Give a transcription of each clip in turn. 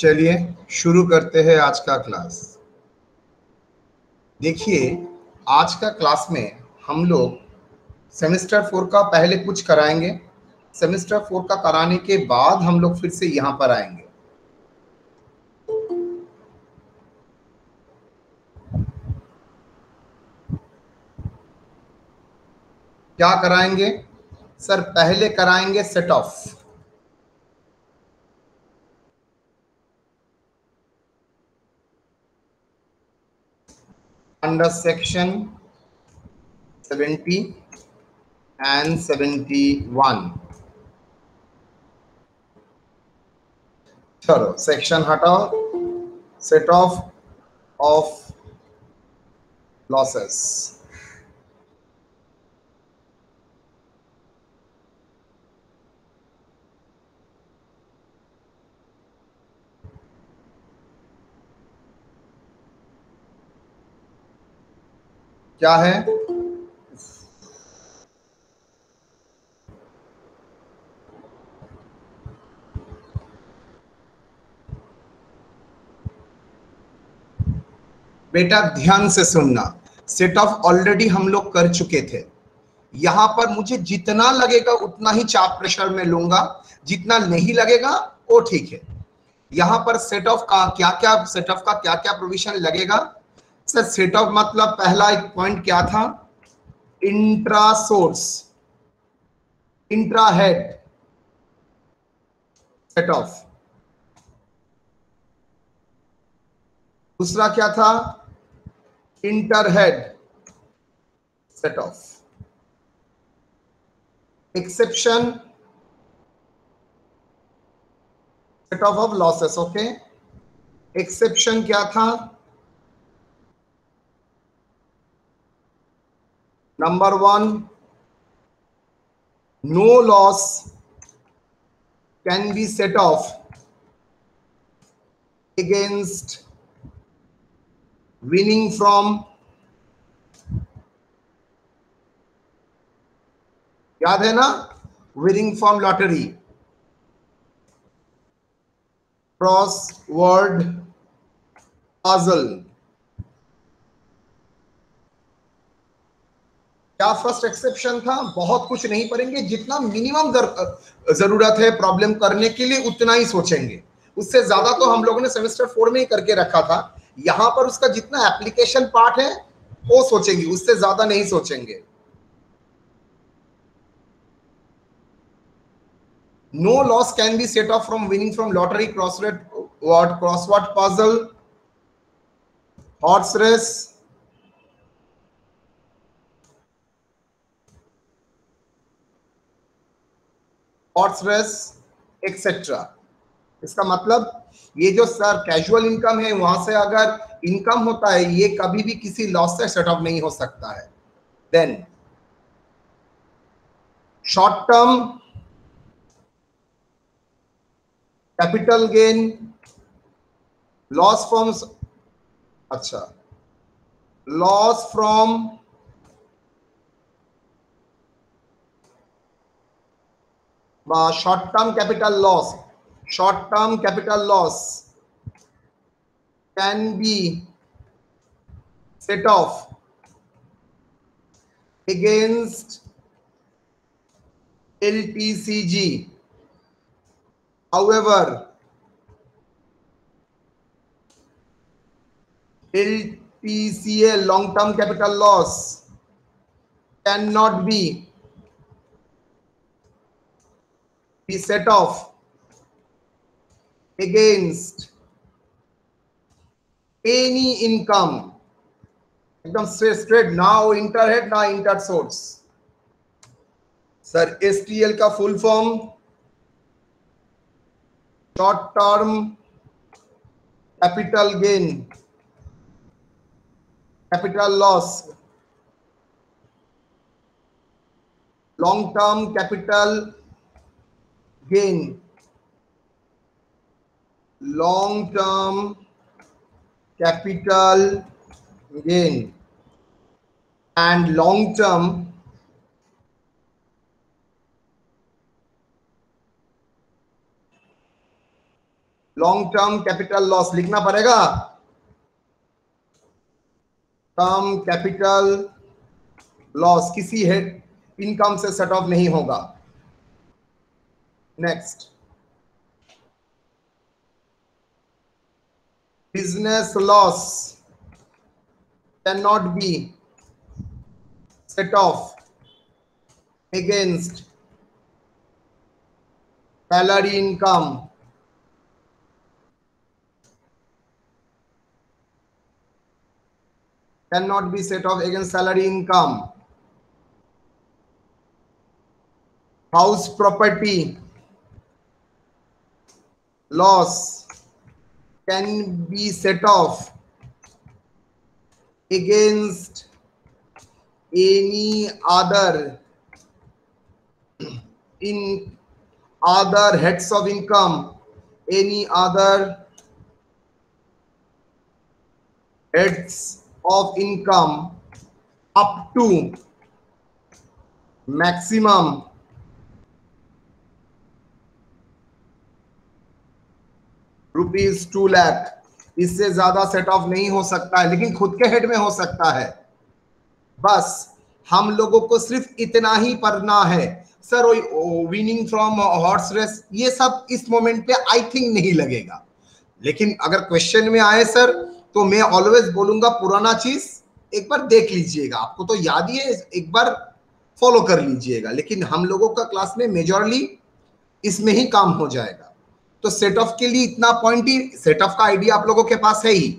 चलिए शुरू करते हैं आज का क्लास। देखिए, आज का क्लास में हम लोग सेमेस्टर 4 का पहले कुछ कराएंगे। सेमेस्टर 4 का कराने के बाद हम लोग फिर से यहाँ पर आएंगे। क्या कराएंगे सर? पहले कराएंगे set of. Under section 70 and 71। चलो सेक्शन हटाओ। Set of losses. क्या है? बेटा ध्यान से सुनना। सेट ऑफ ऑलरेडी हम लोग कर चुके थे। यहां पर मुझे जितना लगेगा उतना ही चाप प्रेशर में लूंगा, जितना नहीं लगेगा वो ठीक है। यहां पर सेट ऑफ का क्या क्या प्रोविजन लगेगा? सर सेट ऑफ मतलब पहला एक पॉइंट क्या था? Intra source, intra head set of. दूसरा क्या था? Inter head set of. Exception set of losses. Okay, exception क्या था? Number 1, no loss can be set off against winning from, याद है ना, winning from lottery, crossword puzzle. क्या first exception था? बहुत कुछ नहीं पढ़ेंगे, जितना मिनिमम जरूरत है प्रॉब्लम करने के लिए उतना ही सोचेंगे। उससे ज्यादा तो हम लोगों ने सेमेस्टर 4 में ही करके रखा था। यहां पर उसका जितना एप्लीकेशन पार्ट है वो सोचेंगे, उससे ज्यादा नहीं सोचेंगे। No loss can be set off from winning from lottery, crossword puzzle, horse race, etcetera. इसका मतलब ये जो सर कैजुअल इनकम है, वहां से अगर इनकम होता है ये कभी भी किसी लॉस से सेट ऑफ नहीं हो सकता है। Then short term capital gain, loss from, अच्छा, loss from short-term capital loss can be set off against LTCG. However, LTCL, long-term capital loss, cannot be set off against any income। एकदम straight, ना inter head ना inter source. Sir STL का full form short term capital gain, capital loss, long term capital gain, long term capital gain, and long term long term capital loss लिखना पड़ेगा, term capital loss किसी head income से set of नहीं होगा। Next, business loss can not be set of against salary income cannot be set off against salary income. House property loss can be set off against any other in other heads of income, any other heads of income up to maximum ₹2 lakh. इससे ज्यादा set of नहीं हो सकता है, लेकिन खुद के head में हो सकता है। बस हम लोगों को सिर्फ इतना ही पढ़ना है। Sir winning from horse race ये सब इस मोमेंट पे आई थिंक नहीं लगेगा, लेकिन अगर क्वेश्चन में आए सर तो मैं ऑलवेज बोलूंगा पुराना चीज एक बार देख लीजिएगा, आपको तो याद ही है, एक बार फॉलो कर लीजिएगा। लेकिन हम लोगों का क्लास में मेजॉरली इसमें ही काम हो जाएगा। तो सेट ऑफ के लिए इतना पॉइंट ही, सेट ऑफ का आइडिया आप लोगों के पास है ही,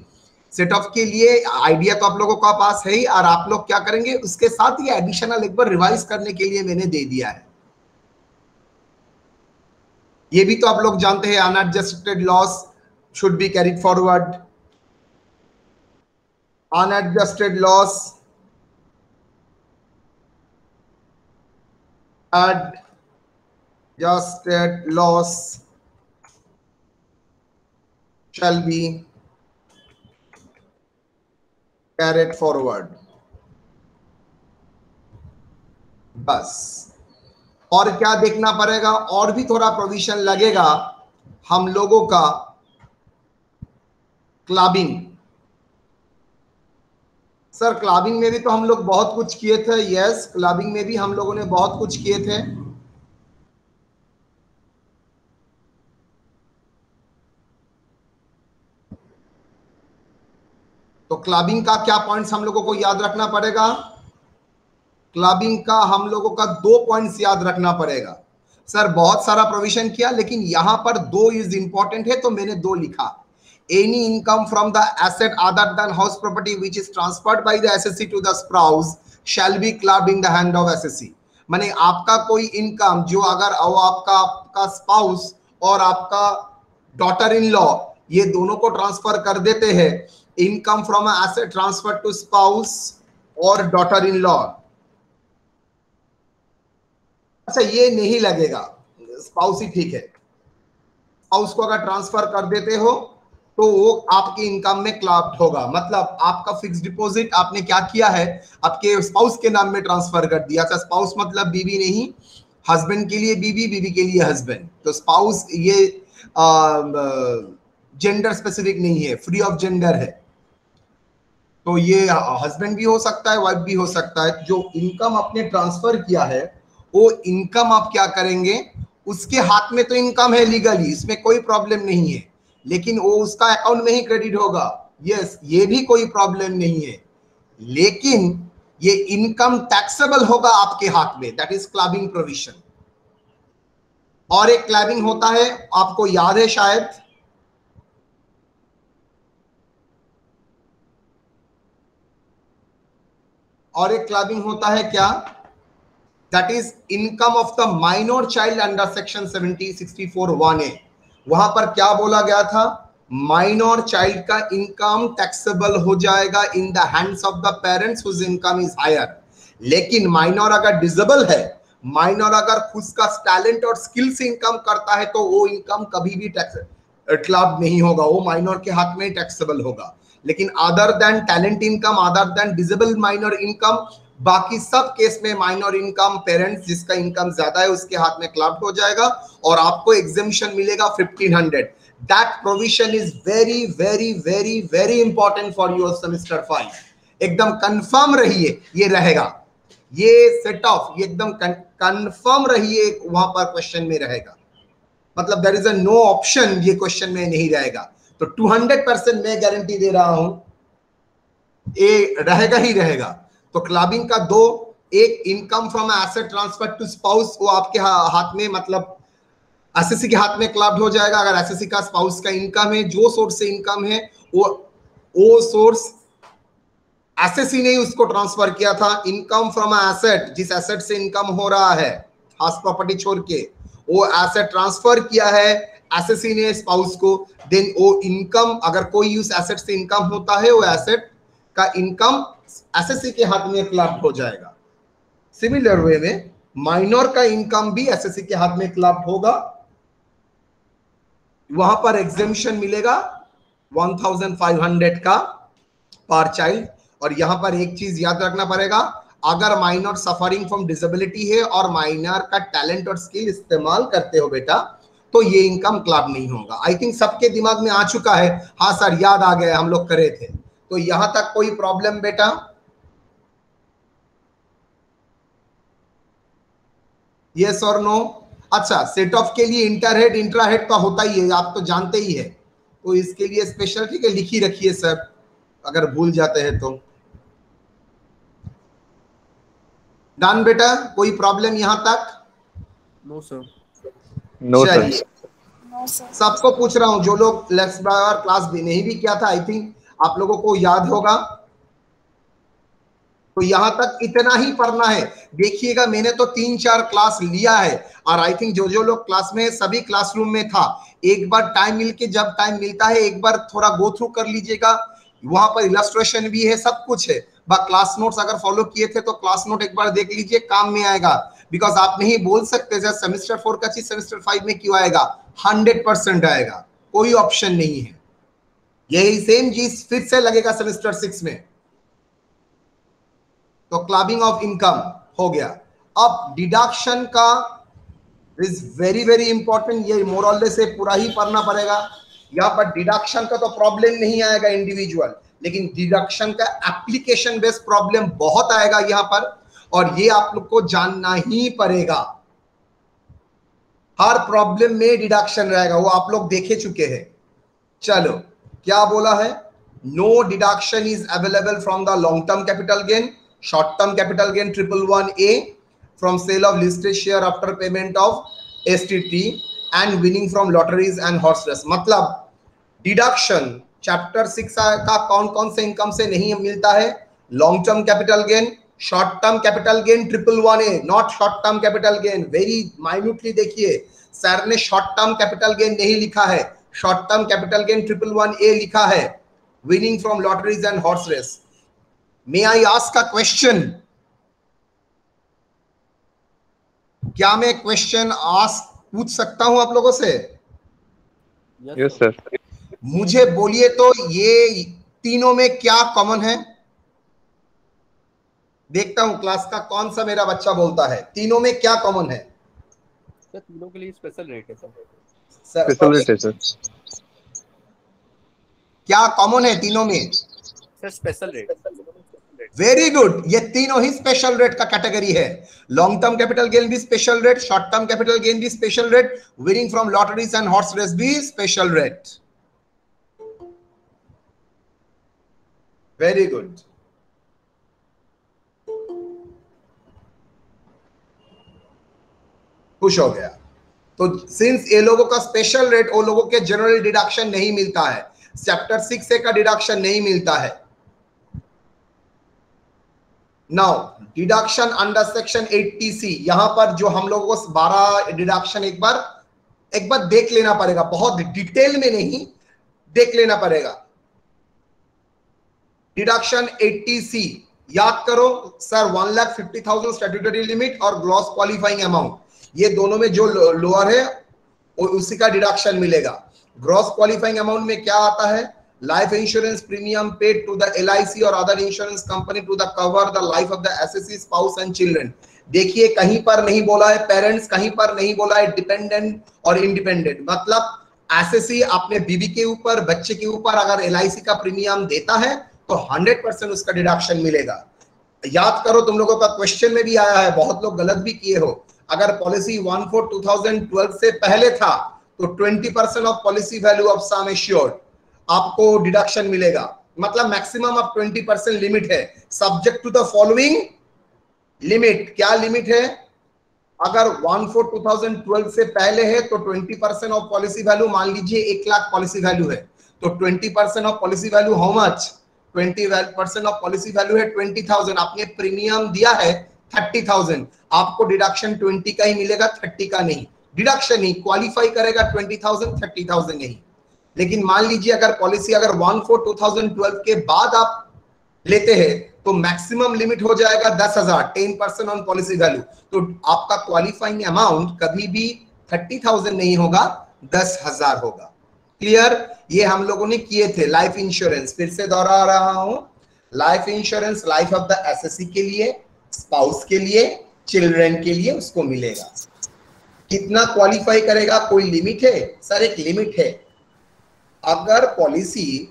सेट ऑफ के लिए आइडिया तो आप लोगों का पास है ही, और आप लोग क्या करेंगे उसके साथ ये एडिशनल एक बार रिवाइज करने के लिए मैंने दे दिया है। ये भी तो आप लोग जानते हैं, unadjusted loss should be carried forward, unadjusted loss adjusted loss shall be carried forward। बस और क्या देखना पड़ेगा, और भी थोड़ा प्रोविजन लगेगा हम लोगों का। क्लबिंग, सर क्लबिंग में भी तो हम लोग बहुत कुछ किए थे। यस, क्लबिंग में भी हम लोगों ने बहुत कुछ किए थे। तो क्लबिंग का क्या पॉइंट्स हम लोगों को याद रखना पड़ेगा? क्लबिंग का हम लोगों का 2 पॉइंट्स याद रखना पड़ेगा। सर बहुत सारा प्रोविजन किया, लेकिन यहां पर 2 इज इंपॉर्टेंट है, तो मैंने 2 लिखा। Any income from the asset other than house property which is transferred by the assessee to the spouse shall be clubbed in the hand of assessee. माने आपका कोई इनकम जो अगर आपका स्पाउस और आपका डॉटर इन लॉ ये दोनों को ट्रांसफर कर देते हैं, income from asset transfer to spouse और डॉटर इन लॉ, अच्छा ये नहीं लगेगा, स्पाउस ही ठीक है। स्पाउस को अगर ट्रांसफर कर देते हो तो वो आपकी इनकम में क्लब्ड होगा। मतलब आपका फिक्स डिपॉजिट आपने क्या किया है, आपके स्पाउस के नाम में ट्रांसफर कर दिया। अच्छा स्पाउस मतलब बीवी नहीं, हस्बैंड के लिए बीवी, बीवी के लिए हस्बैंड। तो स्पाउस ये जेंडर स्पेसिफिक नहीं है, फ्री ऑफ जेंडर है। तो ये हस्बैंड भी हो सकता है, वाइफ भी हो सकता है। जो इनकम आपने ट्रांसफर किया है वो इनकम आप क्या करेंगे, उसके हाथ में तो इनकम है लीगली, इसमें कोई प्रॉब्लम नहीं है, लेकिन वो उसका अकाउंट में ही क्रेडिट होगा। यस, ये भी कोई प्रॉब्लम नहीं है, लेकिन ये इनकम टैक्सेबल होगा आपके हाथ में, दैट इज क्लबिंग प्रोविजन। और एक क्लबिंग होता है, आपको याद है शायद, और एक क्लबिंग होता है क्या, that is income of the minor child under section 64(1)(a)। वहां पर क्या बोला गया था, माइनर चाइल्ड का इनकम टैक्सेबल हो जाएगा in the hands of the parents whose income is higher. लेकिन माइनर अगर डिसेबल है, माइनर अगर खुद का टैलेंट और स्किल से इनकम करता है, तो वो इनकम कभी भी टैक्स क्लब नहीं होगा, वो माइनर के हाथ में टैक्सेबल होगा। लेकिन other than talent income, other than disable minor income, बाकी सब केस में माइनर इनकम पेरेंट्स जिसका इनकम ज्यादा है उसके हाथ में क्लब्ड हो जाएगा और आपको एग्जेम्पशन मिलेगा 1500। That provision is very very very very important for your semester 5. एकदम कंफर्म रहिए ये रहेगा, ये सेट ऑफ ये एकदम कंफर्म रहिए, वहां पर क्वेश्चन में रहेगा, मतलब there is a no option ये क्वेश्चन में नहीं रहेगा। तो 200% मैं गारंटी दे रहा हूं ये रहेगा ही रहेगा। तो क्लबिंग का दो, एक income from asset transfer to spouse, वो आपके हाथ में, मतलब एसएससी के हाथ में क्लब्ड हो जाएगा। अगर एसएससी का स्पाउस का इनकम है, जो सोर्स से इनकम है वो सोर्स एसएससी ने उसको ट्रांसफर किया था। इनकम फ्रॉम एसेट, जिस एसेट से इनकम हो रहा है हाउस प्रॉपर्टी छोड़ के, वो एसेट ट्रांसफर किया है एसएससी ने स्पाउस को, देन वो इनकम, अगर कोई उस एसेट से इनकम होता है, वो एसेट का इनकम एसएससी के हाथ में क्लब्ड हो जाएगा। सिमिलर वे में माइनर का इनकम भी एसएससी के हाथ में क्लब्ड होगा, वहां पर एग्जेम्पशन मिलेगा 1500 का पर चाइल्ड। और यहां पर एक चीज याद रखना पड़ेगा, अगर माइनर सफरिंग फ्रॉम डिसेबिलिटी है और माइनर का टैलेंट और स्किल इस्तेमाल करते हो बेटा, तो ये इनकम क्लब नहीं होगा। आई थिंक सबके दिमाग में आ चुका है, हाँ सर याद आ गया, हम लोग करे थे। तो यहां तक कोई प्रॉब्लम बेटा? यस और नो? अच्छा, सेट ऑफ के लिए इंटरहेड इंट्राहेड तो होता ही है, आप तो जानते ही है, तो इसके लिए स्पेशल ठीक है लिख ही रखिए सर, अगर भूल जाते हैं तो। डन बेटा, कोई प्रॉब्लम यहां तक? No sir. No sir. सबको पूछ रहा हूं, जो लोग लेक्स बार क्लास भी नहीं भी किया था, आई थिंक आप लोगों को याद होगा। तो यहां तक इतना ही पढ़ना है। देखिएगा, मैंने तो 3-4 क्लास लिया है, और आई थिंक जो लोग क्लास में, सभी क्लासरूम में था, एक बार टाइम मिलके, जब टाइम मिलता है एक बार थोड़ा गो थ्रू कर लीजिएगा, वहां पर इलस्ट्रेशन भी है, सब कुछ है। क्लास नोट्स अगर फॉलो किए थे तो क्लास नोट एक बार देख लीजिए, काम में आएगा। बिकॉज आप नहीं बोल सकते जैसे सेमेस्टर 4 का चीज सेमेस्टर 5 में क्यों आएगा, 100% आएगा, कोई ऑप्शन नहीं है। यही सेम चीज फिर से लगेगा सेमेस्टर 6 में। तो क्लबिंग ऑफ इनकम हो गया। अब डिडक्शन का इज वेरी वेरी इंपॉर्टेंट, ये मोरल से पूरा ही पढ़ना पड़ेगा। यहाँ पर डिडक्शन का तो प्रॉब्लम नहीं आएगा इंडिविजुअल, लेकिन डिडक्शन का एप्लीकेशन बेस्ड प्रॉब्लम बहुत आएगा यहाँ पर, और ये आप लोग को जानना ही पड़ेगा। हर प्रॉब्लम में डिडक्शन रहेगा, वो आप लोग देखे चुके हैं। चलो, क्या बोला है? No deduction is available from the long term capital gain, short term capital gain 111A, from sale of listed share after payment of STT, and winning from lotteries and horse race। मतलब deduction chapter 6 का कौन कौन से income से नहीं मिलता है? Long term capital gain, short term capital gain 111A, not short term capital gain. Very minutely देखिए, सर ने शॉर्ट टर्म कैपिटल गेन नहीं लिखा है, short term capital gain 111A लिखा है। Winning from lotteries and horse race. May I ask a question? क्या मैं question पूछ सकता हूं आप लोगों से? Yes sir. मुझे बोलिए तो, ये तीनों में क्या कॉमन है? देखता हूं क्लास का कौन सा मेरा बच्चा बोलता है, तीनों में क्या कॉमन है? सर तीनों के लिए स्पेशल रेट है सर। स्पेशल रेट है सर। क्या कॉमन है तीनों में? Sir special rate. Very good, ये तीनों ही स्पेशल रेट का कैटेगरी है। लॉन्ग टर्म कैपिटल गेन भी special rate, short term capital gain भी special rate, winning from lotteries and horse race भी स्पेशल रेट। Very good. खुश हो गया। तो सिंस ये लोगों का स्पेशल रेट, वो लोगों के जनरल डिडक्शन नहीं मिलता है, चैप्टर 6A का डिडक्शन नहीं मिलता है। Now deduction under section 80C, यहां पर जो हम लोगों को 12 डिडक्शन एक बार देख लेना पड़ेगा, बहुत डिटेल में नहीं, देख लेना पड़ेगा। डिडक्शन 80C याद करो सर, 1,50,000 स्टैट्यूटरी लिमिट और ग्रॉस क्वालिफाइंग अमाउंट, ये दोनों में जो लोअर है उसी का डिडक्शन मिलेगा। ग्रॉस क्वालिफाइंग अमाउंट में क्या आता है? Life insurance premium paid to the LIC और other insurance company to the cover the life of the assessee spouse and children. देखिए, कहीं पर नहीं बोला है पेरेंट्स, कहीं पर नहीं बोला है डिपेंडेंट और इंडिपेंडेंट, मतलब एसएससी अपने बीबी के ऊपर, बच्चे के ऊपर अगर एलआईसी का प्रीमियम देता है तो 100% उसका डिडक्शन मिलेगा। याद करो, तुम लोगों का क्वेश्चन में भी आया है, बहुत लोग गलत भी किए हो। अगर पॉलिसी 1/4/2012 से पहले था तो 20% of policy value of sum assured आपको डिडक्शन मिलेगा, मतलब मैक्सिमम ऑफ 20% लिमिट है, subject to the following limit. क्या लिमिट है? अगर 1/4/2012 से पहले है तो 20% ऑफ पॉलिसी वैल्यू, मान लीजिए 1 लाख पॉलिसी वैल्यू है तो 20% of policy value how much? 20% of policy value है 20,000, आपने प्रीमियम दिया है 30,000, आपको डिडक्शन 20 का ही मिलेगा, 30 का नहीं। डिडक्शन ही क्वालिफाई करेगा 20,000, 30,000 नहीं। लेकिन मान लीजिए अगर पॉलिसी अगर 1/4/2012 के बाद आप लेते हैं तो मैक्सिमम लिमिट हो जाएगा 10,000, 10% ऑन पॉलिसी वैल्यू, तो आपका क्वालिफाइंग अमाउंट कभी भी 30,000 नहीं होगा, 10,000 होगा। क्लियर? ये हम लोगों ने किए थे। लाइफ इंश्योरेंस फिर से दोहरा रहा हूं, life insurance life of the SSC के लिए, स्पाउस के लिए, चिल्ड्रन के लिए उसको मिलेगा। कितना क्वालिफाई करेगा? कोई लिमिट है? सर एक लिमिट है। अगर पॉलिसी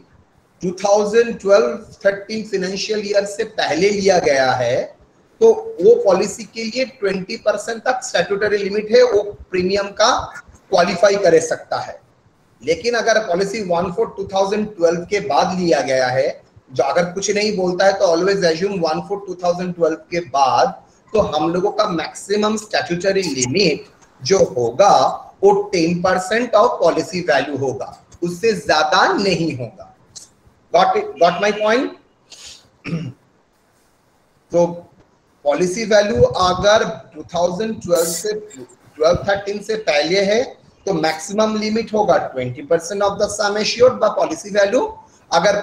2012-13 फाइनेंशियल ईयर से पहले लिया गया है तो वो पॉलिसी के लिए 20% तक स्टैट्यूटरी लिमिट है, वो प्रीमियम का क्वालिफाई कर सकता है। लेकिन अगर पॉलिसी 1/4/2012 के बाद लिया गया है, जो अगर कुछ नहीं बोलता है तो ऑलवेज एज्यूम 1/4/2012 के बाद, तो हम लोगों का मैक्सिमम स्टैट्यूटरी लिमिट जो होगा वो 10% ऑफ पॉलिसी वैल्यू होगा, उससे ज्यादा नहीं होगा। Got my point? तो पॉलिसी वैल्यू अगर 2012 से 12-13 से पहले है तो मैक्सिमम लिमिट होगा 20% of the sum assured by policy value. अगर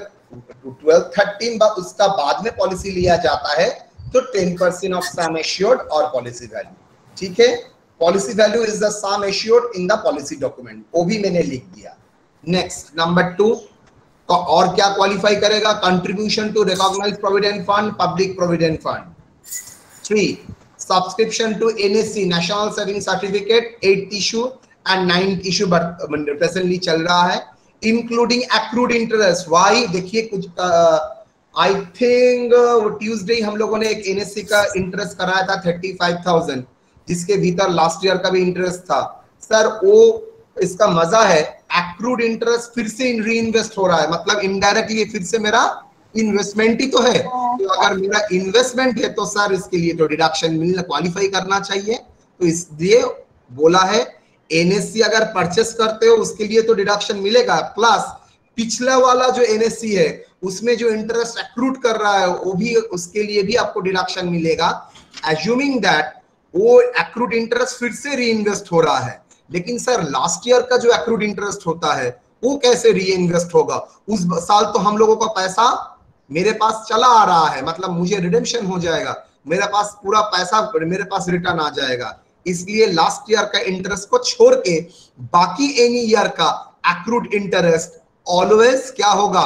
12-13 उसका बाद में पॉलिसी लिया जाता है तो 10% ऑफ सम एश्योर्ड और पॉलिसी वैल्यू। ठीक है? Policy value is the sum assured in the policy document, वो भी मैंने लिख दिया। नेक्स्ट नंबर 2, तो और क्या क्वालिफाई करेगा? Contribution to recognised provident fund, public provident fund. 3, subscription to NSC national saving certificate 8th issue and 9th issue presently चल रहा है, इंक्लूडिंग एक्रूड इंटरेस्ट। वाई? देखिए कुछ आई थिंक ट्यूसडे हम लोगों ने एक एनएससी का इंटरेस्ट कराया था 35,000, जिसके भीतर लास्ट ईयर का भी इंटरेस्ट था। सर वो इसका मजा है, एक्रूड इंटरेस्ट फिर से री इन्वेस्ट हो रहा है, मतलब इनडायरेक्टली फिर से मेरा इन्वेस्टमेंट ही तो है। तो अगर मेरा इन्वेस्टमेंट है तो सर इसके लिए तो डिडक्शन मिलना, क्वालिफाई करना चाहिए। तो इसलिए बोला है एनएससी अगर परचेस करते हो उसके लिए तो डिडक्शन मिलेगा, प्लस पिछला वाला जो एनएससी है उसमें जो इंटरेस्ट एक्रूड कर रहा है वो भी, उसके लिए भी आपको डिडक्शन मिलेगा, एज्यूमिंग दैट वो एक्रूड इंटरेस्ट फिर से री इन्वेस्ट हो रहा है। लेकिन सर लास्ट ईयर का जो एक्रूड इंटरेस्ट होता है वो कैसे री इन्वेस्ट होगा? उस साल तो हम लोगों का पैसा मेरे पास चला आ रहा है, मतलब मुझे रिडेम्पशन हो जाएगा, मेरे पास पूरा पैसा मेरे पास रिटर्न आ जाएगा। इसलिए लास्ट ईयर का इंटरेस्ट को छोड़ के बाकी एनी ईयर का एक्रूड इंटरेस्ट ऑलवेज क्या होगा?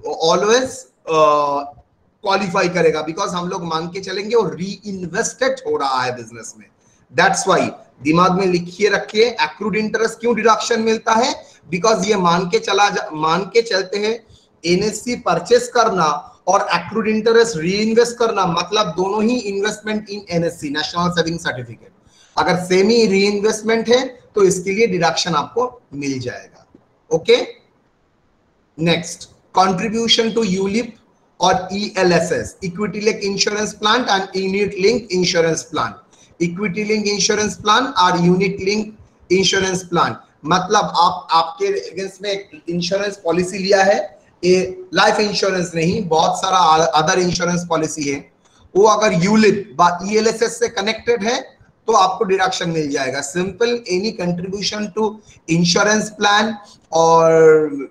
ऑलवेज क्वालिफाई करेगा, बिकॉज हम लोग मान के चलेंगे वो री इन्वेस्टेड हो रहा है बिजनेस में। दैट्स वाई दिमाग में लिखिए रखिए, एक्रूड इंटरेस्ट क्यों डिडक्शन मिलता है? बिकॉज ये मान के चलते हैं एनएससी परचेस करना और एक्रूड इंटरेस्ट री इन्वेस्ट करना, मतलब दोनों ही investment in NSC national saving certificate. अगर सेमी री इन्वेस्टमेंट है तो इसके लिए डिडक्शन आपको मिल जाएगा। Okay, next, contribution to ULIP और ELSS, equity link insurance plan and unit link insurance plan. Equity link insurance plan और यूनिट लिंक इंश्योरेंस प्लान, मतलब आपके अगेंस्ट में एक इंश्योरेंस पॉलिसी लिया है, ये लाइफ इंश्योरेंस नहीं, बहुत सारा अदर इंश्योरेंस पॉलिसी है, वो अगर यूलिप बा ईएलएसएस से कनेक्टेड है तो आपको डिडक्शन मिल जाएगा। Simple, any contribution to insurance plan और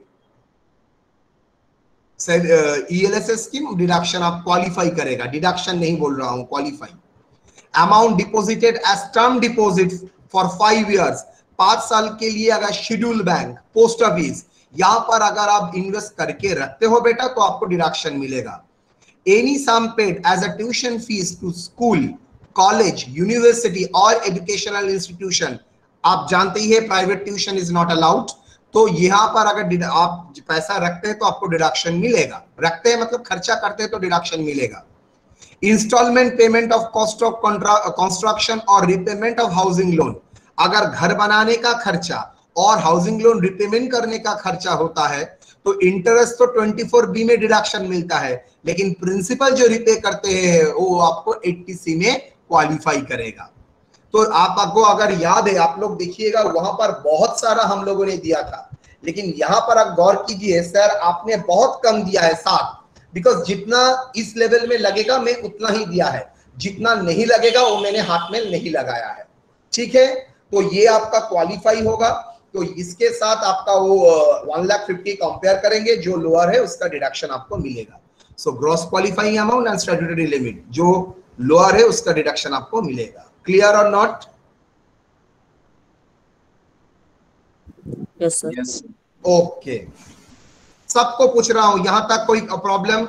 ईएलएसएस की डिडक्शन आप क्वालिफाई करेगा, डिडक्शन नहीं बोल रहा हूं, qualify. Amount deposited as term deposit for 5 years, 5 साल के लिए अगर शेड्यूल बैंक, पोस्ट ऑफिस, यहां पर अगर आप इन्वेस्ट करके रखते हो बेटा तो आपको डिडक्शन मिलेगा। Any sum paid as a tuition fee to school, college, university और एजुकेशनल इंस्टीट्यूशन, आप जानते ही है private tuition is not allowed, तो यहाँ पर अगर आप पैसा रखते हैं तो आपको डिडक्शन मिलेगा, रखते हैं मतलब खर्चा करते हैं तो डिडक्शन मिलेगा। Instalment payment of cost of construction और रिपेमेंट ऑफ हाउसिंग लोन, अगर घर बनाने का खर्चा और हाउसिंग लोन रिपेमेंट करने का खर्चा होता है तो इंटरेस्ट तो 24B में डिडक्शन मिलता है, लेकिन प्रिंसिपल जो रिपे करते हैं वो आपको 80C में क्वालिफाई करेगा। तो आपको अगर याद है, आप लोग देखिएगा वहां पर बहुत सारा हम लोगों ने दिया था, लेकिन यहां पर आप गौर कीजिए सर आपने बहुत कम दिया है 7, बिकॉज जितना इस लेवल में लगेगा मैं उतना ही दिया है, जितना नहीं लगेगा वो मैंने हाथ में नहीं लगाया है। ठीक है, तो ये आपका क्वालिफाई होगा। तो इसके साथ आपका वो 1,50,000 कंपेयर करेंगे, जो लोअर है उसका डिडक्शन आपको मिलेगा। So gross qualifying amount and statutory limit, जो लोअर है उसका डिडक्शन आपको मिलेगा। क्लियर और नॉट? Yes sir. ओके, सबको पूछ रहा हूं, यहां तक कोई प्रॉब्लम?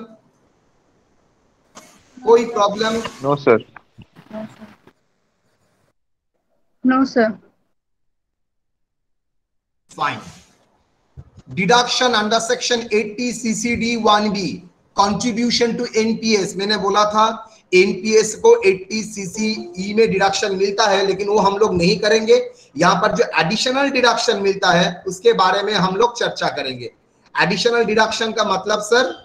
कोई problem? No, sir. No, sir. Fine. Deduction under section 80 CCD 1B, contribution to NPS, मैंने बोला था NPS को 80 CCE में डिडक्शन मिलता है, लेकिन वो हम लोग नहीं करेंगे। यहाँ पर जो एडिशनल डिडक्शन मिलता है उसके बारे में हम लोग चर्चा करेंगे। एडिशनल डिडक्शन का मतलब सर,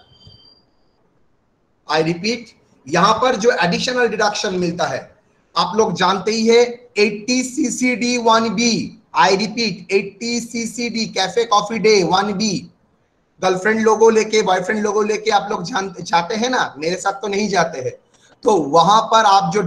आई रिपीट, यहां पर जो एडिशनल डिडक्शन मिलता है आप लोग जानते ही है 80 CCD 1B, I repeat 80 CCD cafe coffee day 1B, girlfriend लोगो लेके बॉयफ्रेंड लोगो लेके आप लोग जाते हैं ना, मेरे साथ तो नहीं जाते हैं। तो वहां पर आप जो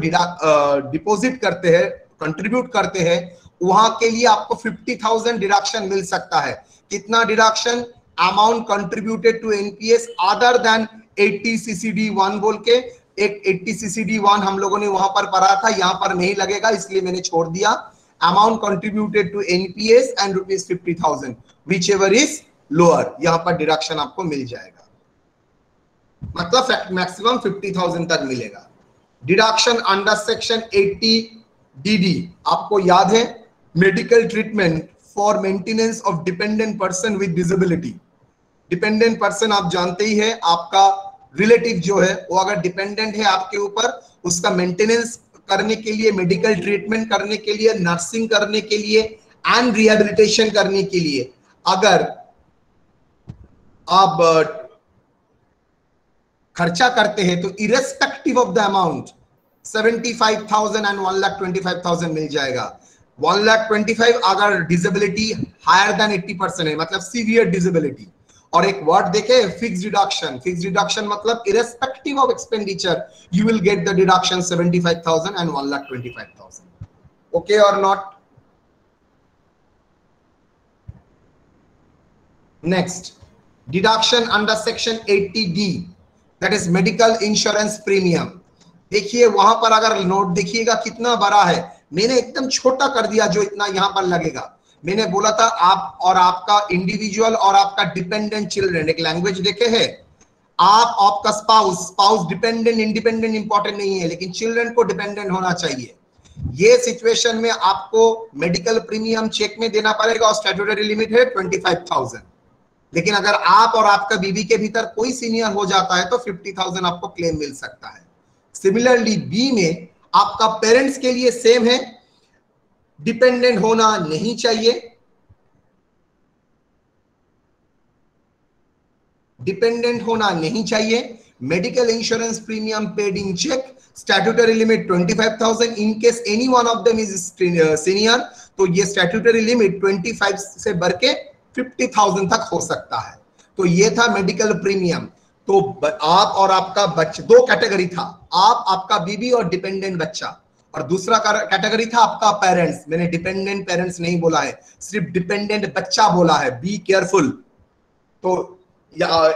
डिपॉजिट करते हैं, कंट्रीब्यूट करते हैं, वहां के लिए आपको 50,000 डिडक्शन मिल सकता है। कितना deduction? Amount contributed to NPS other than 80 CCD 1 बोल के, एक 80 CCD 1 हम लोगों ने वहां पर पढ़ा था, यहां पर नहीं लगेगा इसलिए मैंने छोड़ दिया। Amount contributed to NPS and ₹50,000 whichever is lower, यहां पर डिडक्शन आपको मिल जाएगा, मतलब मैक्सिमम 50,000 तक मिलेगा। डिडक्शन अंडर सेक्शन 80 DD, आपको याद है, medical treatment for maintenance of dependent person with disability. Dependent person आप जानते ही है, आपका रिलेटिव जो है वो अगर डिपेंडेंट है आपके ऊपर, उसका मेंटेनेंस करने के लिए, मेडिकल ट्रीटमेंट करने के लिए, नर्सिंग करने के लिए एंड रिहेबिलिटेशन करने के लिए अगर आप खर्चा करते हैं तो irrespective of the amount 75,000 and 1,25,000 मिल जाएगा। 1,25,000 अगर डिसेबिलिटी हायर देन 80% है, मतलब सीवियर डिसेबिलिटी। और एक वर्ड देखे, फिक्स्ड डिडक्शन। फिक्स्ड डिडक्शन मतलब irrespective of expenditure you will get the deduction 75,000 and 1,25,000। Okay और not? Next, deduction under section 80D, that is medical insurance premium. देखिए वहां पर अगर नोट देखिएगा कितना बड़ा है, मैंने एकदम छोटा कर दिया जो इतना यहां पर लगेगा। मैंने बोला था आप और आपका इंडिविजुअल और आपका डिपेंडेंट चिल्ड्रन, एक लैंग्वेज देखे है, आप आपका स्पाउस डिपेंडेंट इंडिपेंडेंट इंपॉर्टेंट नहीं है, लेकिन चिल्ड्रन को डिपेंडेंट होना चाहिए। ये सिचुएशन में आपको मेडिकल प्रीमियम चेक में देना पड़ेगा और स्टैट्यूटरी लिमिट है 25,000। लेकिन अगर आप और आपका बीबी के भीतर कोई सीनियर हो जाता है तो 50,000 आपको क्लेम मिल सकता है। सिमिलरली बी में आपका पेरेंट्स के लिए सेम है, डिपेंडेंट होना नहीं चाहिए, डिपेंडेंट होना नहीं चाहिए। Medical insurance premium paid in cheque, statutory limit 25,000। In case any one of them is senior तो ये स्टैट्यूटरी लिमिट 25 से बढ़ के 50,000 तक हो सकता है। तो ये था मेडिकल प्रीमियम। तो आप और आपका बच्चा, दो कैटेगरी था, आप, आपका बीबी और डिपेंडेंट बच्चा, और दूसरा कैटेगरी था आपका पेरेंट्स। मैंने डिपेंडेंट पेरेंट्स नहीं बोला है, सिर्फ डिपेंडेंट बच्चा बोला है, बी केयरफुल। तो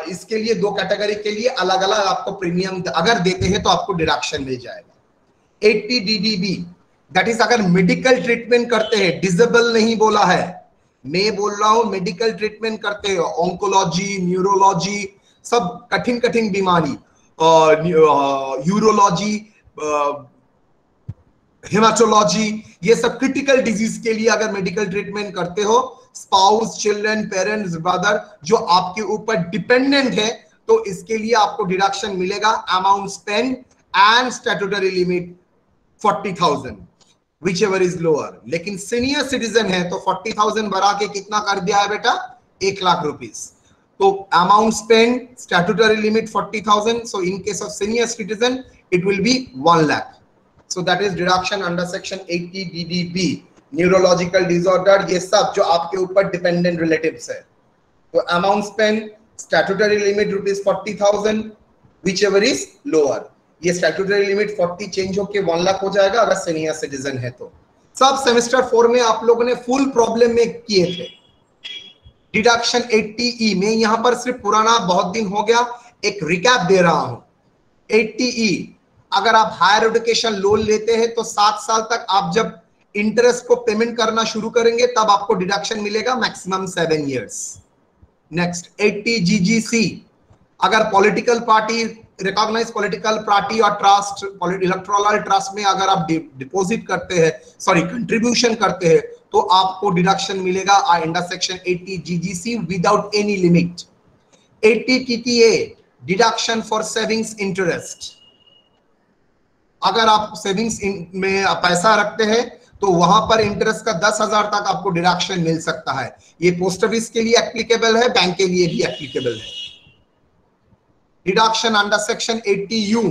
इसके लिए दो कैटेगरी के लिए अलग अलग आपको प्रीमियम अगर देते हैं तो आपको डिडक्शन मिल जाएगा। 80 DDB, दैट इज अगर मेडिकल ट्रीटमेंट करते हैं, डिसेबल नहीं बोला है, मैं बोल रहा हूं मेडिकल ट्रीटमेंट करते हैं, ऑन्कोलॉजी, न्यूरोलॉजी, सब कठिन कठिन बीमारी, यूरोलॉजी, हेमाटोलॉजी, ये सब क्रिटिकल डिजीज के लिए अगर मेडिकल ट्रीटमेंट करते हो, स्पाउस, चिल्ड्रन, पेरेंट्स, ब्रदर जो आपके ऊपर डिपेंडेंट है, तो इसके लिए आपको डिडक्शन मिलेगा amount spend and statutory limit 40,000 which ever is lower. लेकिन सीनियर सिटीजन है तो 40,000 बढ़ा के कितना कर दिया है बेटा, 1 लाख रुपीस। तो amount spend, statutory limit 40,000, so in case of senior citizen it will be 1 lakh, so that is deduction under section 80 DDB। Neurological disorder, ये सब जो आपके ऊपर डिपेंडेंट रिलेटिव्स है, तो amount spend, statutory limit rupees 40,000 which ever is lower. ये statutory limit 40 change होके 1 लाख हो जाएगा अगर सीनियर सिटीजन है तो। सब सेमेस्टर 4 में आप लोगों ने फुल प्रॉब्लम में किए थे। डिडक्शन 80E में यहां पर सिर्फ पुराना, बहुत दिन हो गया, एक रिकैप दे रहा हूं। 80E, अगर आप हायर एजुकेशन लोन लेते हैं तो 7 साल तक आप जब इंटरेस्ट को पेमेंट करना शुरू करेंगे तब आपको डिडक्शन मिलेगा मैक्सिमम 7 इयर्स। नेक्स्ट 80GGC, अगर political party, recognise political party और ट्रस्ट, इलेक्टोरल ट्रस्ट में अगर आप डिपॉजिट करते हैं, सॉरी कंट्रीब्यूशन करते हैं, तो आपको डिडक्शन मिलेगा under section 80GGC without any limit. 80TTA, deduction for savings interest, अगर आप सेविंग्स में पैसा रखते हैं तो वहां पर इंटरेस्ट का 10,000 तक आपको डिडक्शन मिल सकता है। ये पोस्ट ऑफिस के लिए एप्लीकेबल है, बैंक के लिए भी एप्लीकेबल है। डिडक्शन अंडर सेक्शन 80U,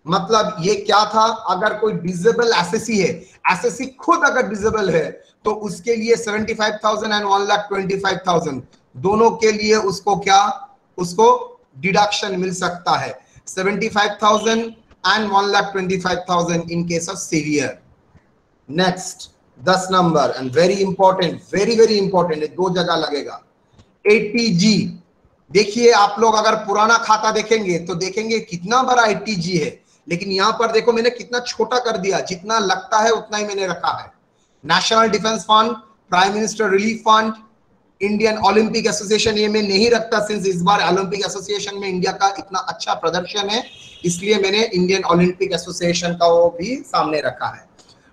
मतलब ये क्या था, अगर कोई डिसेबल एसएससी है, एसएससी खुद अगर डिसेबल है तो उसके लिए 75,000 एंड 1,25,000 दोनों के लिए उसको क्या, उसको डिडक्शन मिल सकता है। 75,000 and 1,25,000 in case of severe। Next 10 number and very important, very important, 2 जगह लगेगा। 80G, देखिए आप लोग अगर पुराना खाता देखेंगे तो देखेंगे कितना बड़ा 80G है, लेकिन यहां पर देखो मैंने कितना छोटा कर दिया, जितना लगता है उतना ही मैंने रखा है। National defence fund, prime minister relief fund, Indian Olympic association, ये मैं नहीं रखता सिंस इस बार ओलंपिक एसोसिएशन में इंडिया का इतना अच्छा प्रदर्शन है, इसलिए मैंने इंडियन ओलंपिक एसोसिएशन का वो भी सामने रखा है।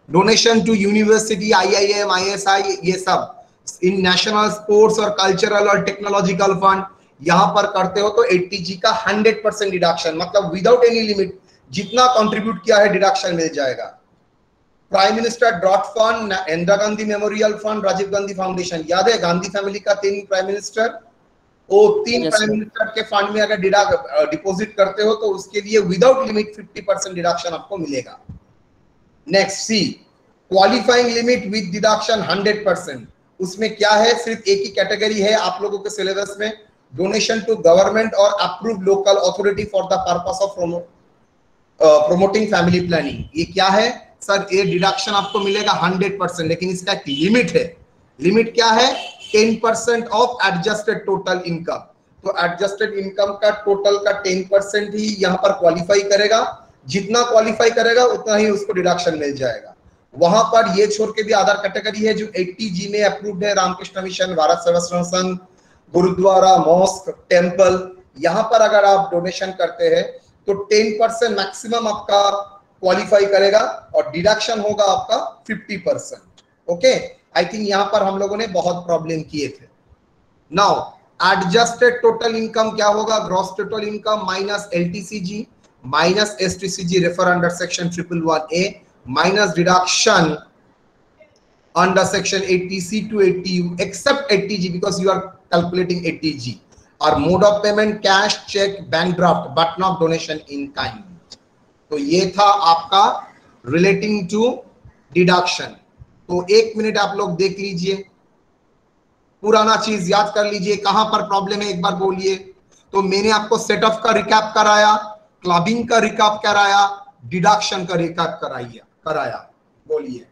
Donation to university, IIM, ISI, ये सब इन नेशनल स्पोर्ट्स और कल्चरल और टेक्नोलॉजिकल फंड यहां पर करते हो तो 80G का 100% डिडक्शन, मतलब विदाउट एनी लिमिट जितना कंट्रीब्यूट किया है डिडक्शन मिल जाएगा। Prime minister drought fund, Indira Gandhi memorial fund, Rajiv Gandhi foundation, याद है गांधी फैमिली का 3 प्राइम मिनिस्टर, वो 3 प्राइम मिनिस्टर के फंड में अगर डिपॉजिट करते हो तो उसके लिए विदाउट लिमिट 50% डिडक्शन आपको मिलेगा। Next C, qualifying limit with deduction 100%, उसमें क्या है, सिर्फ एक ही कैटेगरी है आप लोगों के सिलेबस में, डोनेशन टू गवर्नमेंट और approved local authority for the purpose of promoting family planning. ये क्या है सर, ये डिडक्शन आपको मिलेगा 100%, लेकिन इसका एक लिमिट है। लिमिट क्या है, 10% ऑफ एडजस्टेड टोटल इनकम। तो एडजस्टेड इनकम का टोटल का 10% ही यहाँ पर क्वालिफाई करेगा, जितना क्वालिफाई करेगा उतना ही उसको डिडक्शन मिल जाएगा। वहां पर ये छोड़ के भी अदर कैटेगरी है जो 80G में अप्रूव्ड है, रामकृष्ण मिशन, भारत सेवाश्रम संघ, गुरुद्वारा, मॉस्क, टेम्पल, यहाँ पर अगर आप डोनेशन करते हैं तो 10% मैक्सिमम आपका क्वालिफाई करेगा और डिडक्शन होगा आपका 50%। ओके, आई थिंक यहां पर हम लोगों ने बहुत प्रॉब्लम किए थे। नाउ एडजस्टेड टोटल इनकम क्या होगा, gross total income minus LTCG minus STCG, refer under section 111A, minus deduction under section 80C to 80U except 80G because you are calculating 80G, or mode of payment cash, check, bank draft but not donation in kind। तो ये था आपका relating to deduction. तो 1 minute आप लोग देख लीजिए, पुराना चीज याद कर लीजिए, कहां पर प्रॉब्लम है एक बार बोलिए। तो मैंने आपको सेट ऑफ का रिकैप कराया, क्लबिंग का रिकैप कराया, डिडक्शन का रिकैप कराया, बोलिए।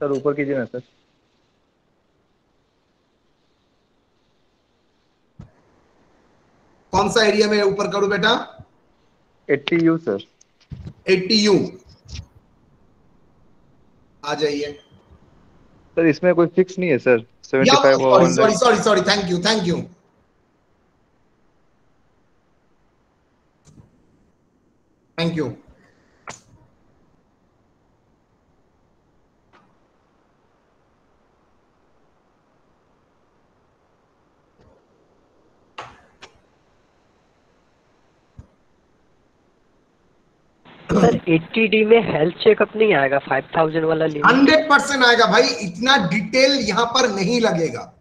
सर ऊपर कीजिए ना सर। कौन सा एरिया में ऊपर करूं बेटा? 80U sir. 80U आ जाइए सर। इसमें कोई फिक्स नहीं है सर, 75 और sorry, thank you. Thank you. Sir 80D में हेल्थ चेकअप नहीं आएगा 5000 वाला लिमिट? 100% आएगा भाई, इतना डिटेल यहां पर नहीं लगेगा।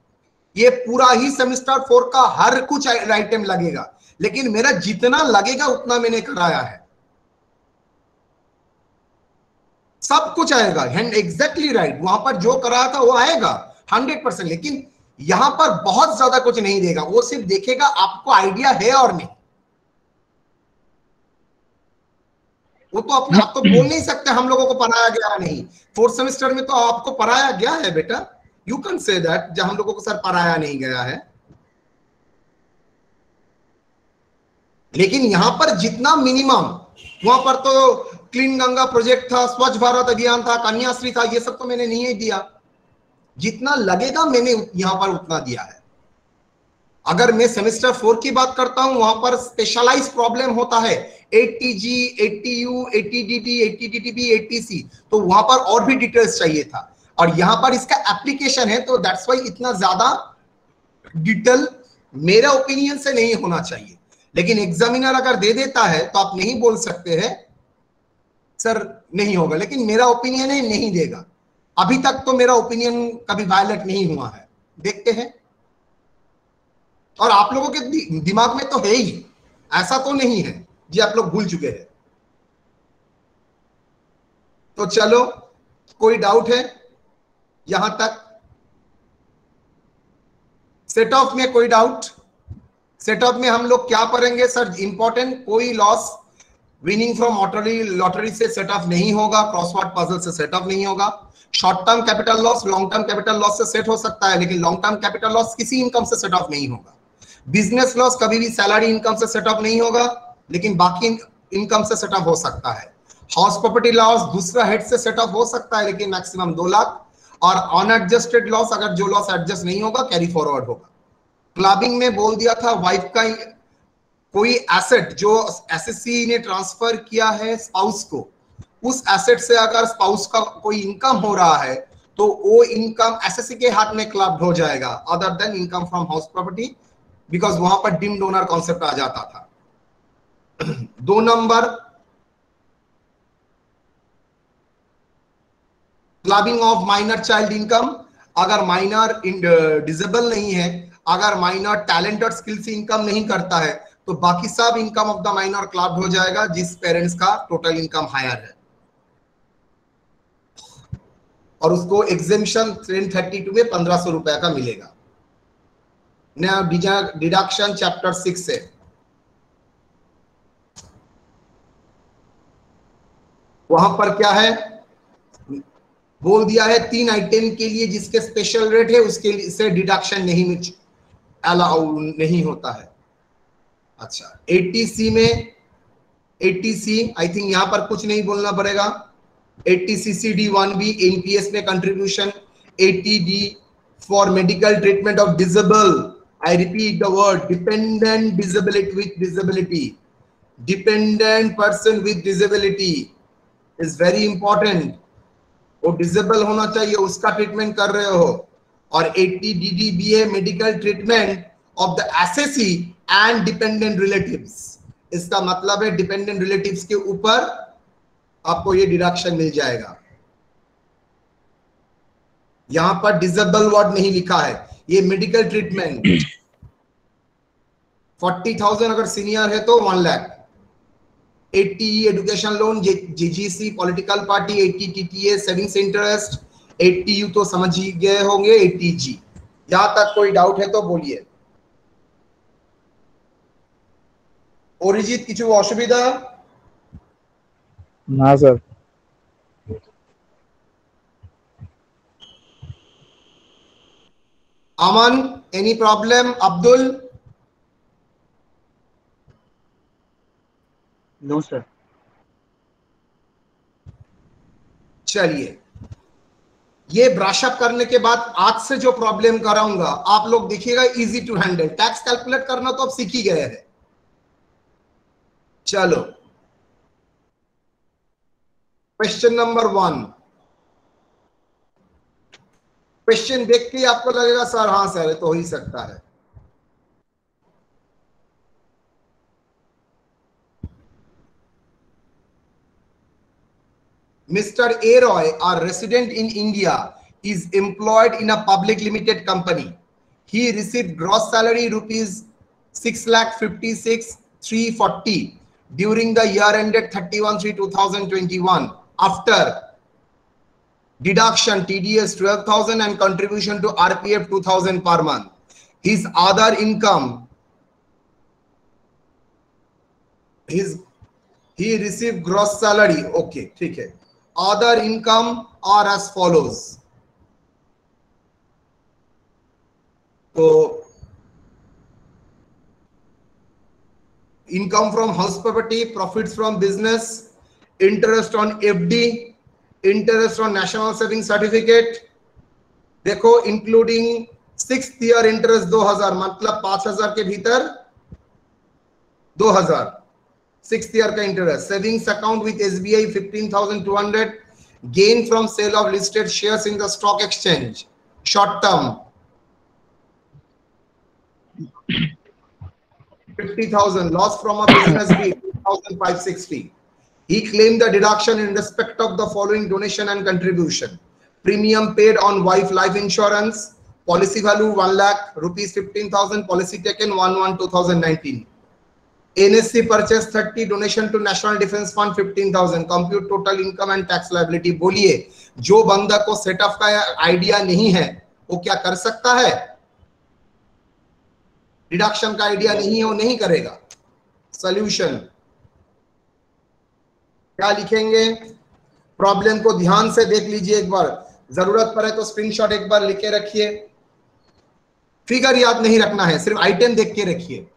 ये पूरा ही सेमेस्टर 4 का हर कुछ आइटम लगेगा, लेकिन मेरा जितना लगेगा उतना मैंने कराया है। सब कुछ आएगा, एग्जैक्टली राइट। वहां पर जो कराया था वो आएगा 100%, लेकिन यहां पर बहुत ज्यादा कुछ नहीं देगा। वो सिर्फ देखेगा आपको आइडिया है और नहीं। वो तो अपने आप तो बोल नहीं सकते हम लोगों को पढ़ाया गया नहीं। 4th सेमेस्टर में तो आपको पढ़ाया गया है बेटा, यू कैन से दैट जब हम लोगों को सर पढ़ाया नहीं गया है। लेकिन यहां पर जितना मिनिमम, वहां पर तो क्लीन गंगा प्रोजेक्ट था, स्वच्छ भारत अभियान था, कन्याश्री था, ये सब तो मैंने नहीं दिया। जितना लगेगा मैंने यहां पर उतना दिया है। अगर मैं सेमेस्टर 4 की बात करता हूं, वहां पर स्पेशलाइज प्रॉब्लम होता है 80G, 80U, 80DD, 80DTB, 80C, तो वहां पर और भी डिटेल्स चाहिए था। और यहां पर इसका एप्लीकेशन है, तो दैट्स वाई इतना ज्यादा डिटेल मेरा ओपिनियन से नहीं होना चाहिए। लेकिन एग्जामिनर अगर दे देता है तो आप नहीं बोल सकते हैं सर नहीं होगा, लेकिन मेरा ओपिनियन है नहीं देगा। अभी तक तो मेरा ओपिनियन कभी वायलेट नहीं हुआ है, देखते हैं। और आप लोगों के दिमाग में तो है ही, ऐसा तो नहीं है जी आप लोग भूल चुके हैं। तो चलो, कोई डाउट है यहां तक? सेट ऑफ में कोई डाउट? सेट ऑफ में हम लोग क्या पढ़ेंगे सर? इंपॉर्टेंट, कोई लॉस विनिंग फ्रॉम लॉटरी से सेट ऑफ नहीं होगा, क्रॉसवर्ड पजल से सेट ऑफ नहीं होगा। Short term capital loss long term capital loss से सेट हो सकता है, लेकिन लॉन्ग टर्म कैपिटल लॉस किसी इनकम से सेट ऑफ नहीं होगा। बिजनेस लॉस कभी भी सैलरी इनकम से सेट ऑफ नहीं होगा, लेकिन बाकी इनकम से सेट ऑफ हो सकता है। हाउस प्रॉपर्टी लॉस दूसरा हेड से सेट ऑफ हो सकता है, लेकिन मैक्सिमम 2 लाख। और अनएडजस्टेड लॉस, अगर जो लॉस एडजस्ट नहीं होगा, कैरी फॉरवर्ड होगा। क्लबिंग में बोल दिया था वाइफ का कोई एसेट जो एसएससी ने ट्रांसफर किया है स्पाउस को, उस एसेट से अगर स्पाउस का कोई इनकम हो रहा है तो वो इनकम एसएससी के हाथ में क्लब्ड हो जाएगा, other than income from house property, because वहां पर डिम डोनर कॉन्सेप्ट आ जाता था। 2 number, clubbing of minor child income. अगर माइनर डिसेबल नहीं है, अगर माइनर टैलेंटेड स्किल से इनकम नहीं करता है, तो बाकी सब income of the minor clubbed हो जाएगा जिस पेरेंट्स का टोटल इनकम हायर है, और उसको एग्जेम्पशन 1032 में 1500 रुपए का मिलेगा। नया डिडक्शन चैप्टर 6 से। वहां पर क्या है बोल दिया है, 3 आइटम के लिए जिसके स्पेशल रेट है उसके से डिडक्शन नहीं अलाउ नहीं होता है। अच्छा, 80C में 80C आई थिंक यहां पर कुछ नहीं बोलना पड़ेगा। 80C CD1B एनपीएस में contribution. 80D for medical treatment of disable, I repeat the word, dependent disability with disability, dependent person with disability is very important. वो डिसेबल होना चाहिए, उसका ट्रीटमेंट कर रहे हो। और 80DDBA medical treatment of the SSC and dependent relatives, इसका मतलब है डिपेंडेंट रिलेटिव्स के ऊपर आपको ये डिडक्शन मिल जाएगा। यहां पर डिसेबल वर्ड नहीं लिखा है, ये मेडिकल ट्रीटमेंट। 40,000 अगर सीनियर है तो 1 lakh. 80 education loan, GGC political party, 80 TTA savings interest, 80U तो समझ ही गए होंगे, 80G। यहां तक कोई डाउट है तो बोलिए। অরিজিৎ কিছু অসুবিধা? না sir. Aman any problem? Abdul? No sir. चलिए, ये ब्रश अप करने के बाद आज से जो प्रॉब्लम कराऊंगा आप लोग देखिएगा easy to handle. Tax calculate करना तो आप सीख ही गए हैं। चलो, क्वेश्चन नंबर 1, क्वेश्चन देख के आपको लगेगा सर हाँ सर तो हो ही सकता है। Mr. A. Roy, a resident in India, is employed in a public limited company. He received gross salary rupees 6,56,340 during the year ended 31/3/2021. After deduction TDS 12,000 and contribution to RPF 2,000 per month. His other income, he received gross salary. Okay, ठीक है। Other income are as follows. So, income from house property, profits from business, interest on FD, interest on national savings certificate. देखो including 6th year interest 2000, मतलब 5000 के भीतर 2000 6th year का interest. Savings account with SBI 15,200. Gain from sale of listed shares in the stock exchange, short term 50,000. Loss from a business deal 2,560. He claimed the deduction in respect of the following donation and contribution: premium paid on wife life insurance, policy value 1 lakh, rupees 15,000, policy taken 1/1/2019. NSC purchase 30, donation to National Defense Fund 15,000. Compute total income and tax liability. बोलिए, जो बंदा को setup का idea नहीं है वो क्या कर सकता है? डिडक्शन का आइडिया नहीं है वो नहीं करेगा। सॉल्यूशन क्या लिखेंगे? प्रॉब्लम को ध्यान से देख लीजिए एक बार, जरूरत पड़े तो स्क्रीनशॉट एक बार लिखे रखिए। फिगर याद नहीं रखना है, सिर्फ आइटम देख के रखिए।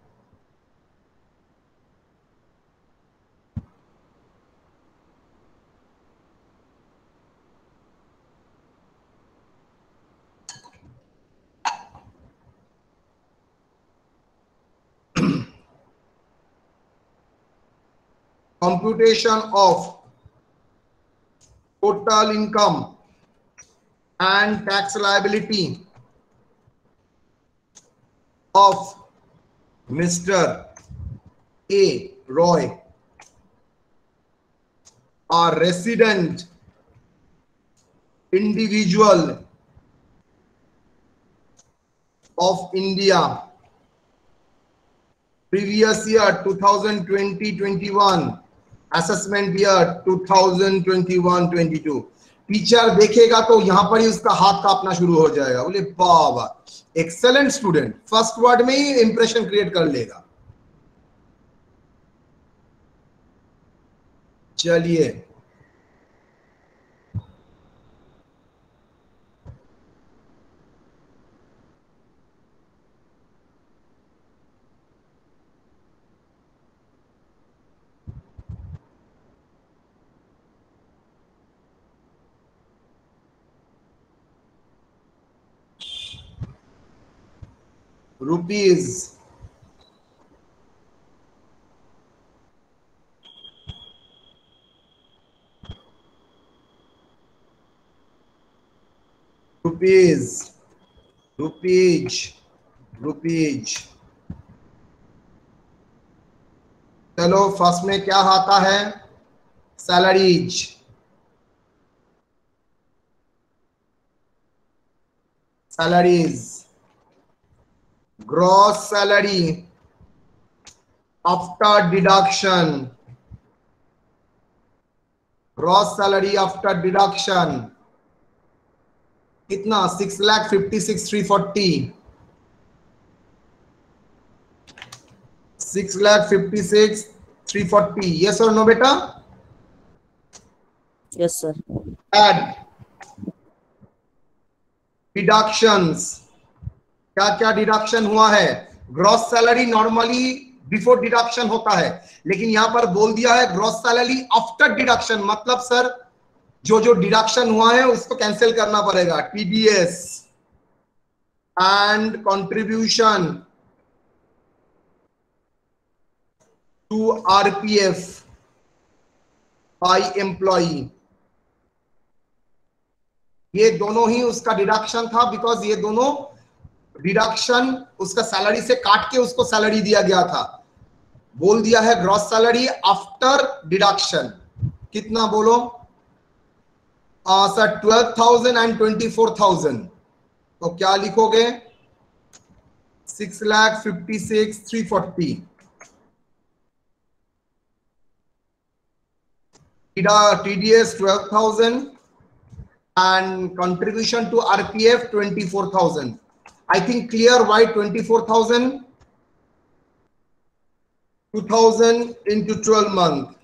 Computation of total income and tax liability of Mr. A. Roy, a resident individual of India, previous year 2020-21, assessment year 2021-22। Teacher देखेगा तो यहां पर ही उसका हाथ कांपना शुरू हो जाएगा, बोले बाबा एक्सेलेंट स्टूडेंट, फर्स्ट वर्ड में ही इंप्रेशन क्रिएट कर लेगा। चलिए rupees चलो फर्स्ट में क्या आता है? Salaries. Gross salary after deduction, gross salary after deduction कितना? 6,56,340, 6,56,340। यस और नो बेटा? Yes sir. एड डिडक्शंस, क्या क्या डिडक्शन हुआ है? Gross salary normally before deduction होता है, लेकिन यहां पर बोल दिया है ग्रॉस सैलरी आफ्टर डिडक्शन, मतलब सर जो जो डिडक्शन हुआ है उसको कैंसिल करना पड़ेगा। TDS and contribution to RPF by employee ये दोनों ही उसका डिडक्शन था, बिकॉज ये दोनों डिडक्शन उसका सैलरी से काट के उसको सैलरी दिया गया था। बोल दिया है ग्रॉस सैलरी आफ्टर डिडक्शन। कितना बोलो सर? 12,000 एंड 24,000। तो क्या लिखोगे? 6,56,340। TDS 12,000 and contribution to RPF 24,000. I think clear why 24,000? 2,000 into 12 months.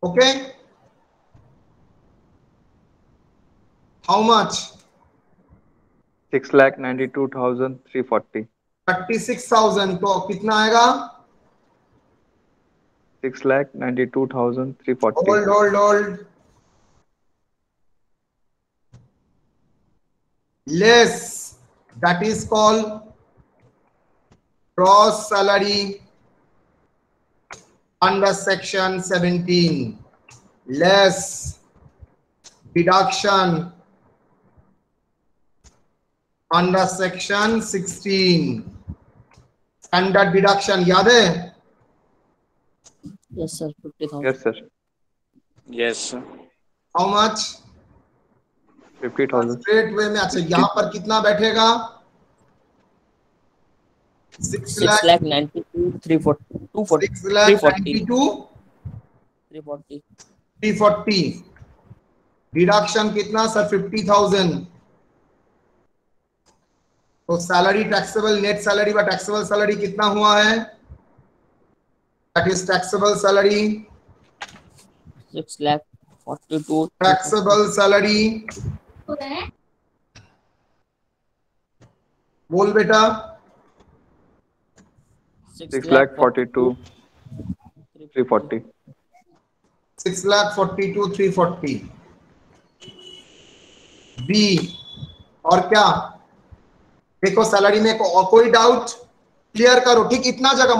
Okay? How much? 6,92,340. 36,000। तो कितना आएगा? 6,92,340. Hold. Less. That is called gross salary under section 17. Less deduction under section 16. Standard deduction याद है? Yes, sir. 50,000. Yes, sir. Yes, sir. How much? 50,000. Straight way में। अच्छा, यहाँ पर कितना बैठेगा? 6,92,340. 6,92,340। डिडक्शन कितना सर? 50,000। तो सैलरी टैक्सेबल, नेट सैलरी व टैक्सेबल सैलरी कितना हुआ है? That is taxable salary. 6,42,000. Taxable salary बोल बेटा। 6,42,340. 6,42,340। बी और क्या? देखो सैलरी में कोई डाउट? क्लियर करो। ठीक, इतना जगह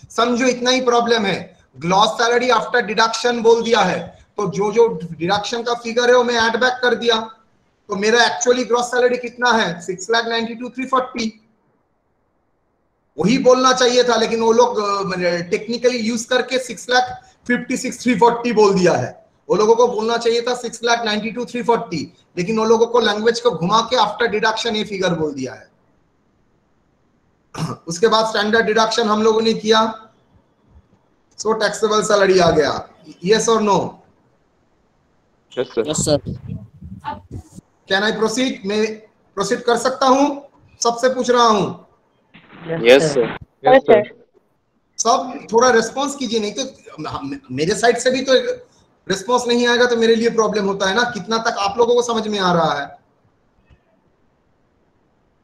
समझो, इतना ही प्रॉब्लम है। ग्लॉस सैलरी आफ्टर डिडक्शन बोल दिया है, तो जो जो डिडक्शन का फिगर है वो मैं ऐड बैक कर दिया। तो मेरा एक्चुअली ग्रॉस सैलरी कितना है? 6,92,340। वही बोलना चाहिए था, लेकिन वो लोग टेक्निकली यूज करके 6,56,340 बोल दिया है। वो लोगों को बोलना चाहिए था 6,92,340, लेकिन वो लोगों को लैंग्वेज को घुमा के आफ्टर डिडक्शन ये फिगर बोल दिया है। उसके बाद स्टैंडर्ड डिडक्शन हम लोगों ने किया, सो टैक्सेबल सैलरी आ गया। यस और no? Yes, sir. Yes, sir. Can I proceed? मैं प्रोसीड कर सकता हूं? सबसे पूछ रहा हूं। Yes, sir. Yes, sir. सब थोड़ा रिस्पॉन्स कीजिए, नहीं तो मेरे साइड से भी तो रिस्पॉन्स नहीं आएगा तो मेरे लिए प्रॉब्लम होता है ना। कितना तक आप लोगों को समझ में आ रहा है?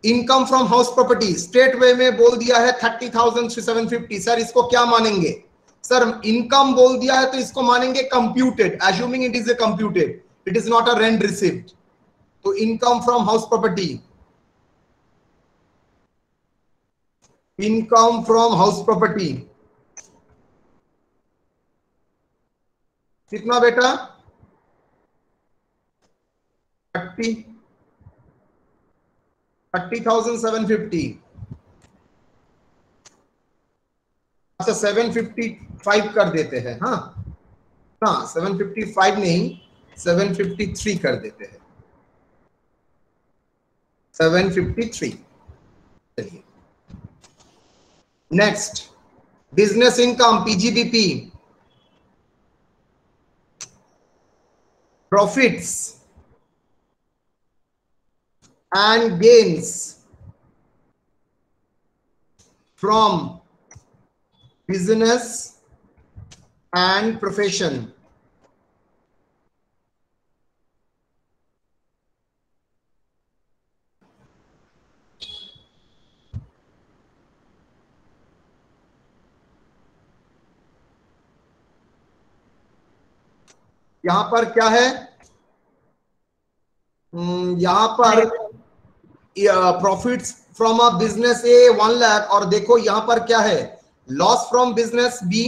Income from house property straightaway में बोल दिया है 30,750। सर इसको क्या मानेंगे? सर इनकम बोल दिया है तो इसको मानेंगे computed, assuming it is a computed, it is not a rent received. तो income from house property, income from house property कितना बेटा? 30,750। अच्छा 755 कर देते हैं। हाँ ना, 755 नहीं, 753 कर देते हैं। 753। चलिए next, business income PGBP, profits and gains from business and profession। यहां पर क्या है? यहां पर profits from a business A 1 lakh, और देखो यहां पर क्या है? Loss from business B.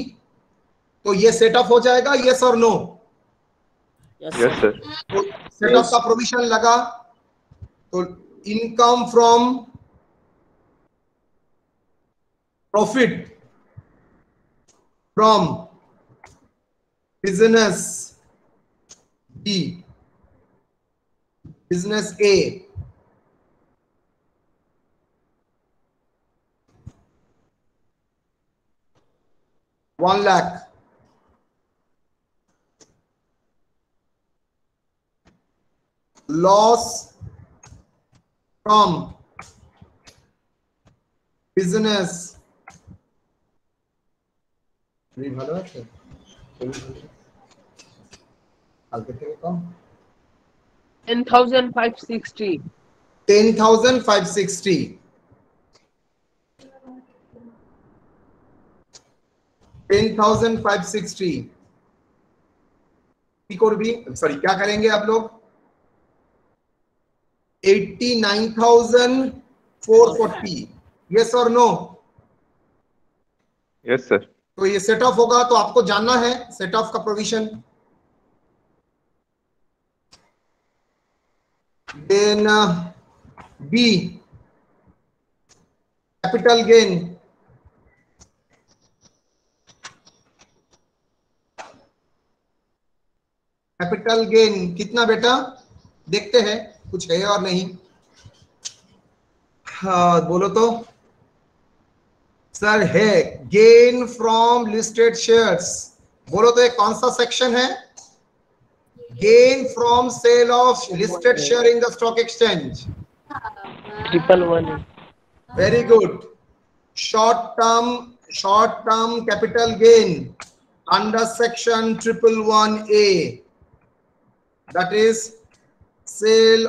तो ये सेटअप हो जाएगा, यस और no? Yes, Yes, sir. sir. तो सेट ऑफ का प्रोविजन लगा, तो income from profit from business B, business A, 1 lakh. Loss from business. ভালো আছে? কালকে থেকে কম? 10,560. 10,560. सॉरी क्या करेंगे आप लोग? 89,440. यस और नो? Yes, sir. तो ये सेट ऑफ होगा, तो आपको जानना है सेट ऑफ का provision. Then B, capital gain, capital gain कितना बेटा? देखते हैं कुछ है और नहीं। हाँ बोलो तो सर है। गेन फ्रॉम लिस्टेड शेयर्स, बोलो तो ये कौन सा सेक्शन है? Gain from sale of listed share in the stock exchange. 111. Very good. Short term capital gain under section 111A, that is sale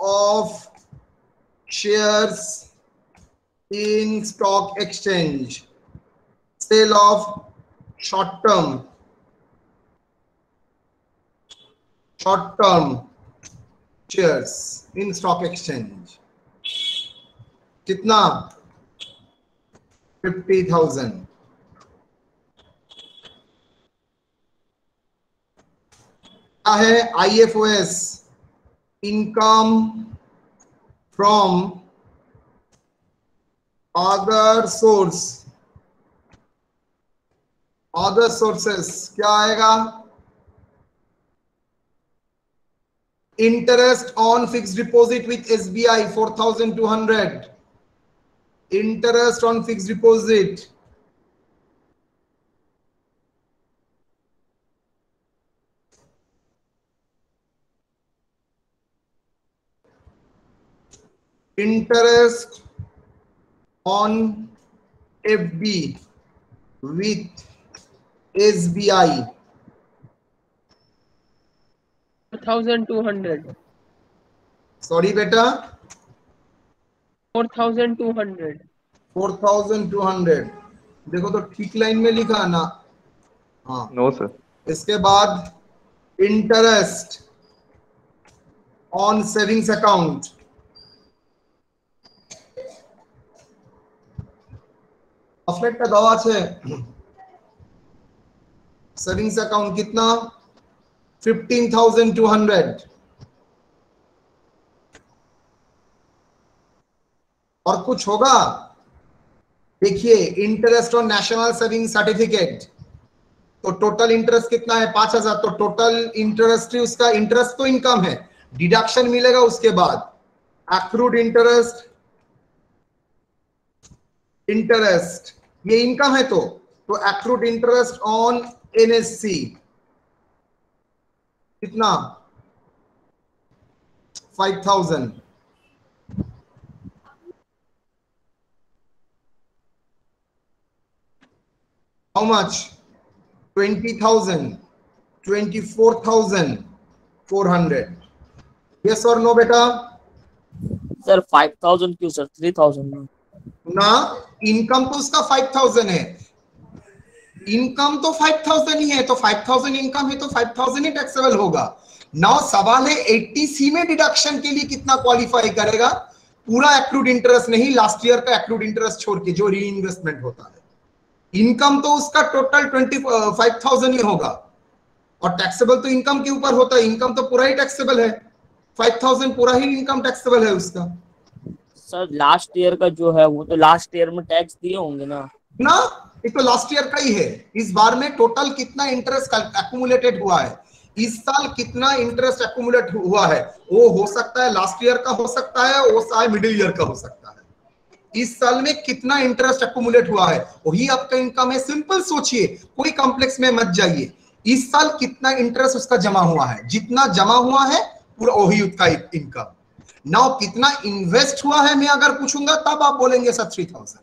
of shares in stock exchange, sale of short term shares in stock exchange. कितना? 50,000. क्या है? IFOS, income from other sources. क्या आएगा? Interest on fixed deposit with SBI 4,200. Interest on fixed deposit, interest on FD with SBI 4,200. Sorry बेटा 4,200. 4,200। देखो तो ठीक line में लिखा ना? हाँ। No, sir. इसके बाद interest on savings account, affiliate का दवा है। सेविंग्स अकाउंट कितना? 15,200। और कुछ होगा? देखिए interest on national saving certificate, तो टोटल इंटरेस्ट कितना है? 5,000। तो टोटल इंटरेस्ट ही उसका इंटरेस्ट तो इनकम है, डिडक्शन मिलेगा उसके बाद एक्रूड इंटरेस्ट ये इनकम है, तो एक्रूड इंटरेस्ट ऑन NSC कितना? 5,000। How much? 20,000, 24,400. यस और नो बेटा? Sir, 5,000 क्यों sir? 3,000. ना, इनकम तो उसका 5,000 है। इनकम तो 5,000 ही है, तो 5,000 इनकम है तो 5,000 ही टैक्सेबल होगा। नाउ सवाल है 80C में डिडक्शन के लिए कितना क्वालिफाई करेगा? पूरा एक्रूड इंटरेस्ट नहीं, लास्ट ईयर का एक्रूड इंटरेस्ट छोड़ के जो री इन्वेस्टमेंट होता है। इनकम तो उसका टोटल 25,000 ही होगा। और टैक्सेबल तो इनकम के ऊपर होता है, इनकम तो पूरा ही टैक्सेबल है, 5,000 पूरा ही इनकम टैक्सेबल है उसका सर लास्ट ईयर का जो है वो तो लास्ट ईयर में टैक्स दिए होंगे ना। ना। ये तो लास्ट ईयर का ही है। इस बार में टोटल कितना इंटरेस्ट एक्यूमुलेटेड हुआ है, इस साल कितना इंटरेस्ट एक्यूमुलेट हुआ है, वो हो सकता है लास्ट ईयर का हो सकता है, वो शायद मिडिल ईयर का हो सकता है। इस साल में कितना इंटरेस्ट एक्यूमुलेट हुआ है वही आपका इनकम है। सिंपल सोचिए, कोई कॉम्प्लेक्स में मत जाइए। इस साल कितना इंटरेस्ट उसका जमा हुआ है, जितना जमा हुआ है पूरा वही उसका इनकम। नाउ कितना इन्वेस्ट हुआ है मैं अगर पूछूंगा तब आप बोलेंगे सर 3,000।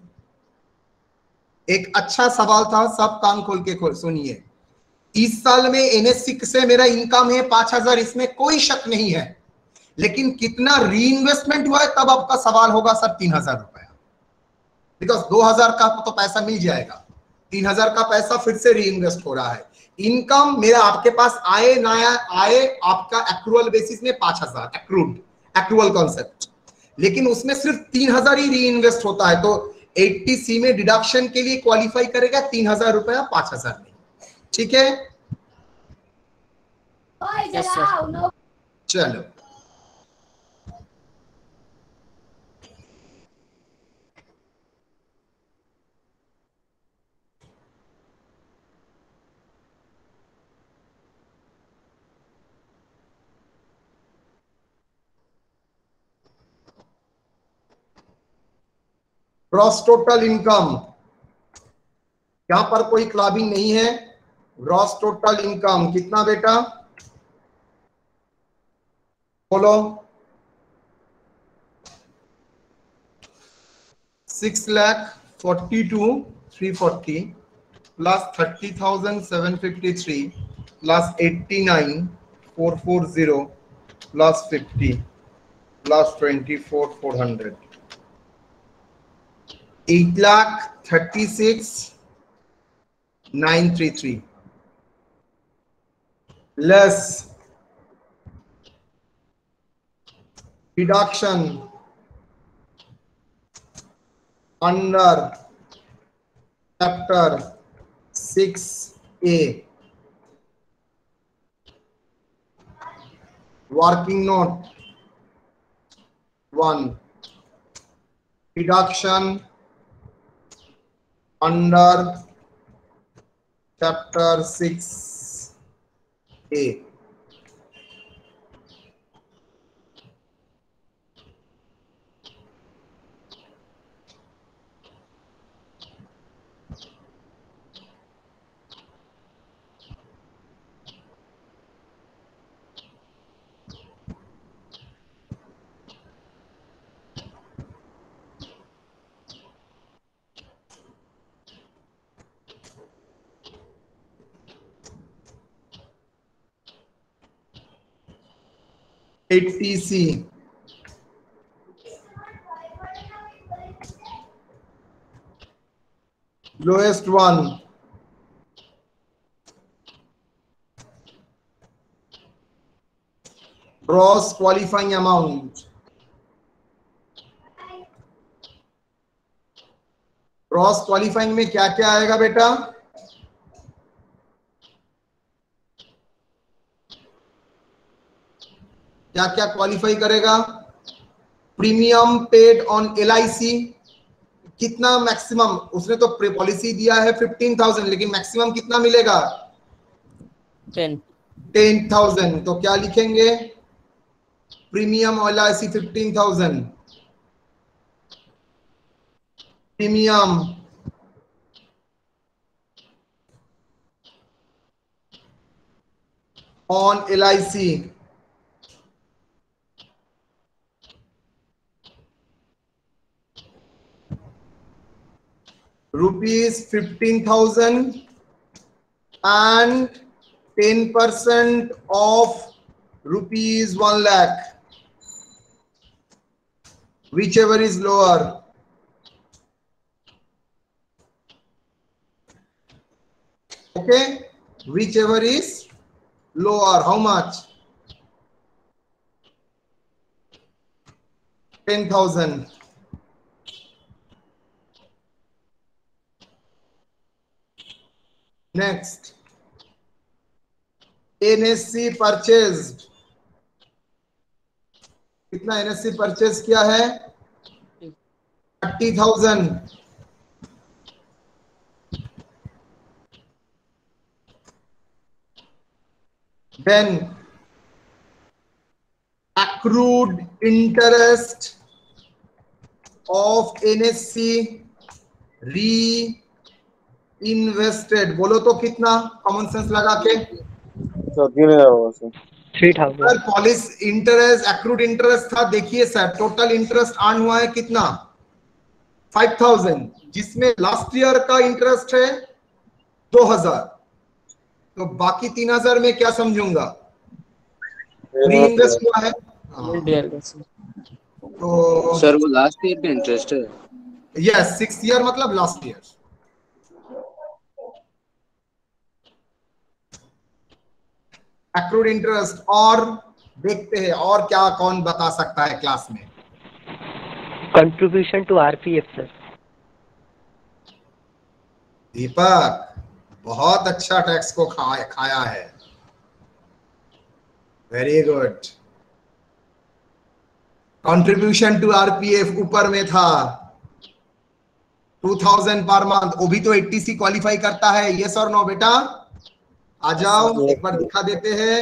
एक अच्छा सवाल था, सब कान खोल के सुनिए। इस साल में NSE से मेरा इनकम है 5,000, इसमें कोई शक नहीं है, लेकिन कितना री इन्वेस्टमेंट हुआ है तब आपका सवाल होगा सर 3,000 रुपया। बिकॉज 2,000 का तो पैसा मिल जाएगा, 3,000 का पैसा फिर से री इन्वेस्ट हो रहा है। इनकम मेरा आपके पास आए ना आए, आपका एक्रूअल बेसिस में 5,000 एक्रूअल कॉन्सेप्ट, लेकिन उसमें सिर्फ 3,000 ही री इन्वेस्ट होता है। तो 80C में डिडक्शन के लिए क्वालिफाई करेगा 3,000 रुपया, 5,000 नहीं। ठीक है, यस सर। चलो ग्रॉस टोटल इनकम, यहां पर कोई क्लबिंग नहीं है। ग्रॉस टोटल इनकम कितना बेटा, बोलो। 6,42,340 plus 30,753 plus 89,440 plus 50 plus 24,400, 8,36,933 less deduction under chapter 6A working note 1, deduction under chapter 6A. ATC lowest one, gross qualifying amount, cross qualifying में क्या क्या आएगा बेटा, क्या क्या क्वालिफाई करेगा। प्रीमियम पेड ऑन LIC कितना मैक्सिमम, उसने तो पॉलिसी दिया है 15,000, लेकिन मैक्सिमम कितना मिलेगा 10,000। तो क्या लिखेंगे, premium LIC 15,000, premium on LIC rupees 15,000 and 10% of rupees 1 lakh, whichever is lower. Okay, whichever is lower, how much, 10,000. Next, NSC purchased, कितना एनएससी परचेज किया है? 30,000। Then accrued interest of NSC reinvested, बोलो तो कितना? कॉमन सेंस लगा के 3,000 होगा sir. 3000। Sir पॉलिस इंटरेस्ट एक्रूड इंटरेस्ट था, देखिए सर टोटल इंटरेस्ट अर्न हुआ है कितना? 5,000, जिसमें लास्ट ईयर का इंटरेस्ट है 2,000, तो बाकी 3,000 में क्या समझूंगा? री इन्वेस्ट हुआ है। हाँ, तो सर वो लास्ट ईयर का इंटरेस्ट है। यस 6th ईयर मतलब लास्ट ईयर। एक्रूड इंटरेस्ट, और देखते हैं और क्या कौन बता सकता है क्लास में। Contribution to RPF sir. Deepak बहुत अच्छा टैक्स को खाया है, very good. Contribution to RPF ऊपर में था 2,000 पर मंथ, वो भी तो 80C क्वालिफाई करता है। यस और नो बेटा? आ जाओ एक बार दिखा देते हैं।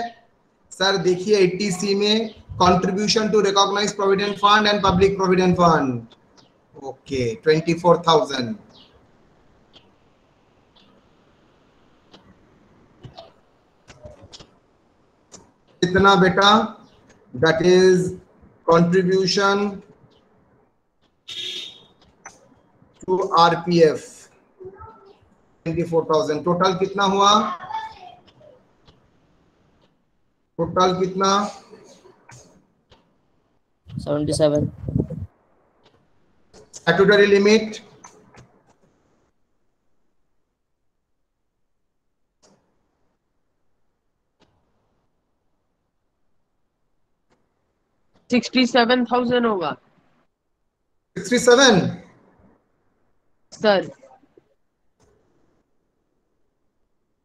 सर देखिए 80C में contribution to recognised provident fund and public provident fund, okay 24,000। कितना बेटा? That is contribution to RPF 24,000। Total कितना हुआ? टोटल कितना? 77। स्टैट्यूटरी लिमिट $67,000 होगा 67। सर,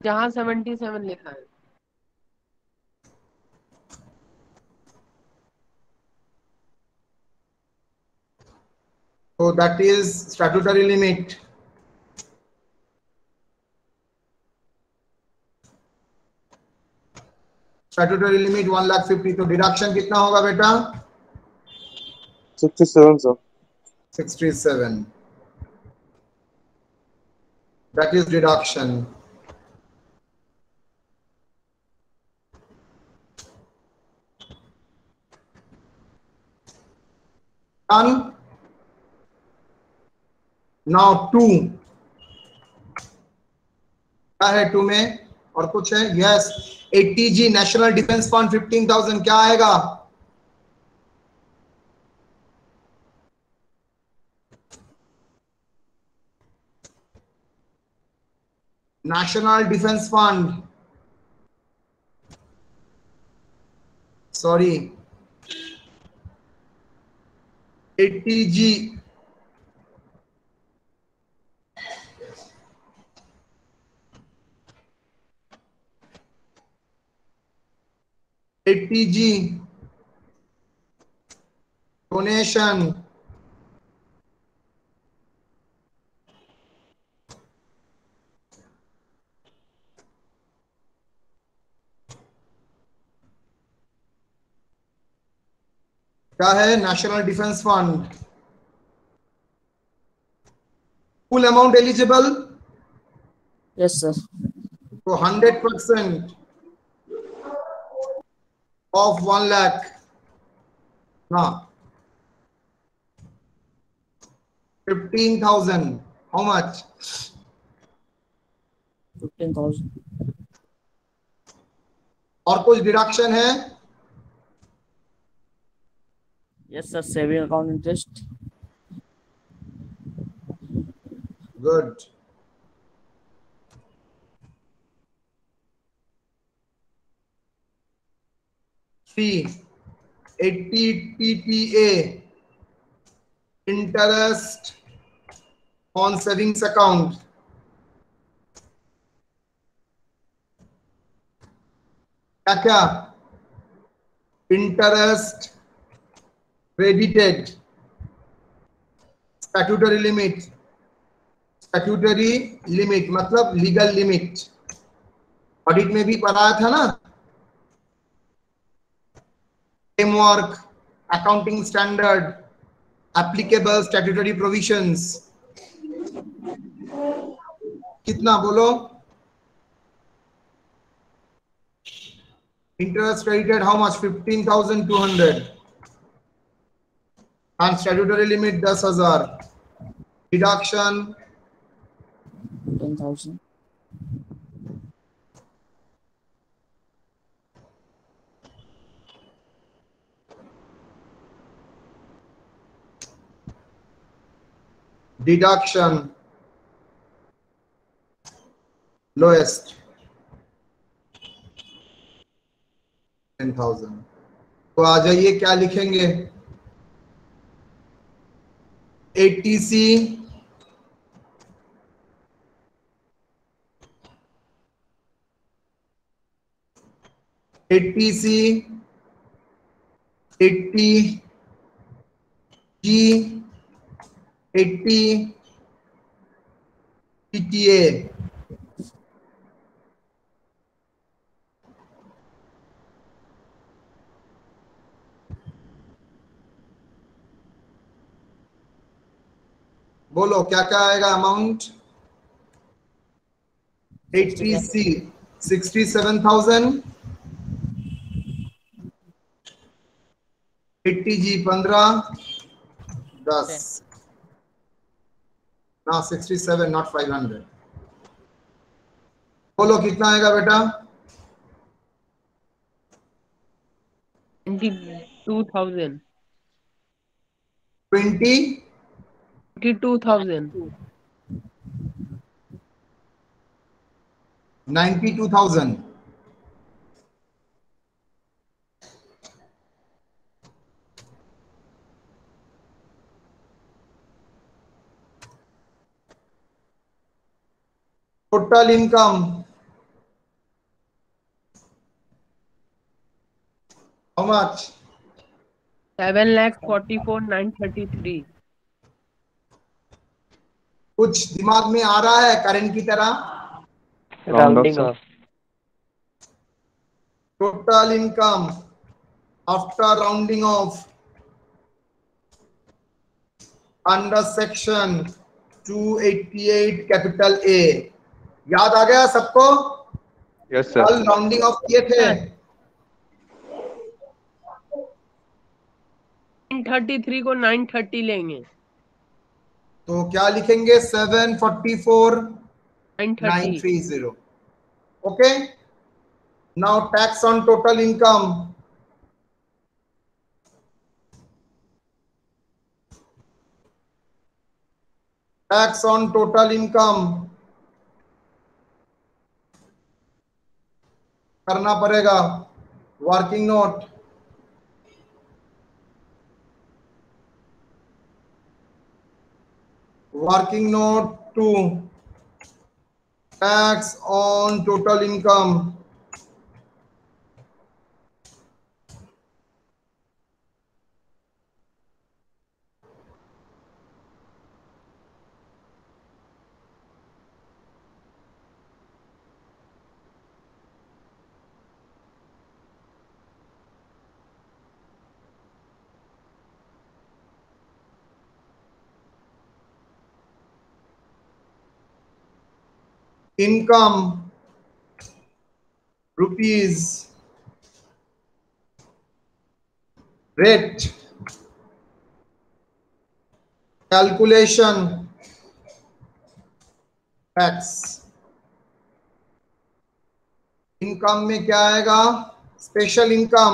जहाँ 77 लिखा है। So that is statutory limit. Statutory limit 1,50,000। तो डिडक्शन कितना होगा बेटा? 67 sir. 67, that is deduction। Done। Now 2 क्या है? 2 में और कुछ है? Yes 80G national defence fund 15,000 क्या आएगा? National defence fund, sorry 80G donation क्या है? National defence fund. Full amount eligible? Yes sir. तो 100% of 1 lakh ना 15,000। How much? 15,000। और कुछ डिडक्शन है? Yes sir, saving account interest. Good. C 80 TPA interest on savings account क्या क्या? Interest credited, statutory limit, statutory limit मतलब legal limit, audit में भी पढ़ाया था ना, framework, accounting standard, applicable statutory provisions. कितना बोलो? Interest credited how much? 15,200 and statutory limit 10,000, deduction 10,000. deduction lowest 10,000। तो आ जाइए, क्या लिखेंगे? 80C ATC 80G 80 PTA। बोलो क्या क्या आएगा अमाउंट? 80C 67,000, 80G 15, 10 ना 67 not 500। बोलो कितना आएगा बेटा? 22,000 20 22,000 92,000। Total income how much? 7,44,933 कुछ दिमाग में आ रहा है करंट की तरह? Rounding sir. Of. Total income after rounding off under section 288 capital A. याद आ गया सबको? Yes sir. कल राउंडिंग ऑफ किए थे। 933 को 930 लेंगे। तो क्या लिखेंगे? 744,930। 930 okay, now tax on total income. Tax on total income करना पड़ेगा। Working note working note 2 tax on total income. Income rupees rate calculation tax. Income में क्या आएगा? Special income.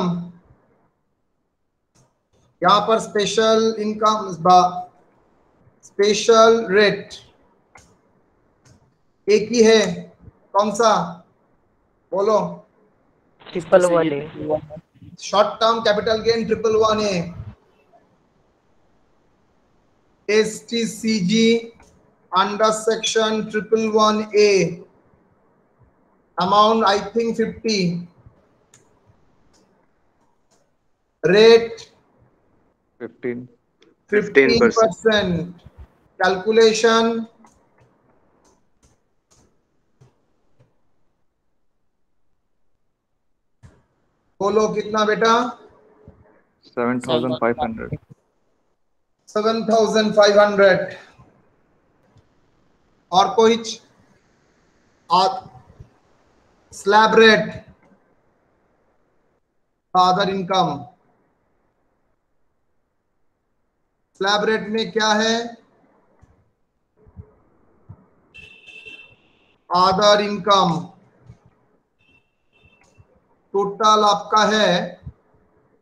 यहां पर स्पेशल इनकम स्पेशल रेट एक ही है, कौन सा? बोलो। 111A। Short term capital gain 111A। STCG under section 111A amount I think 50। Rate 15. 15%. Calculation. बोलो कितना बेटा? 7,500. 7,500. और कोई slab rate, other income. Slab rate में क्या है? Other income. टोटल आपका है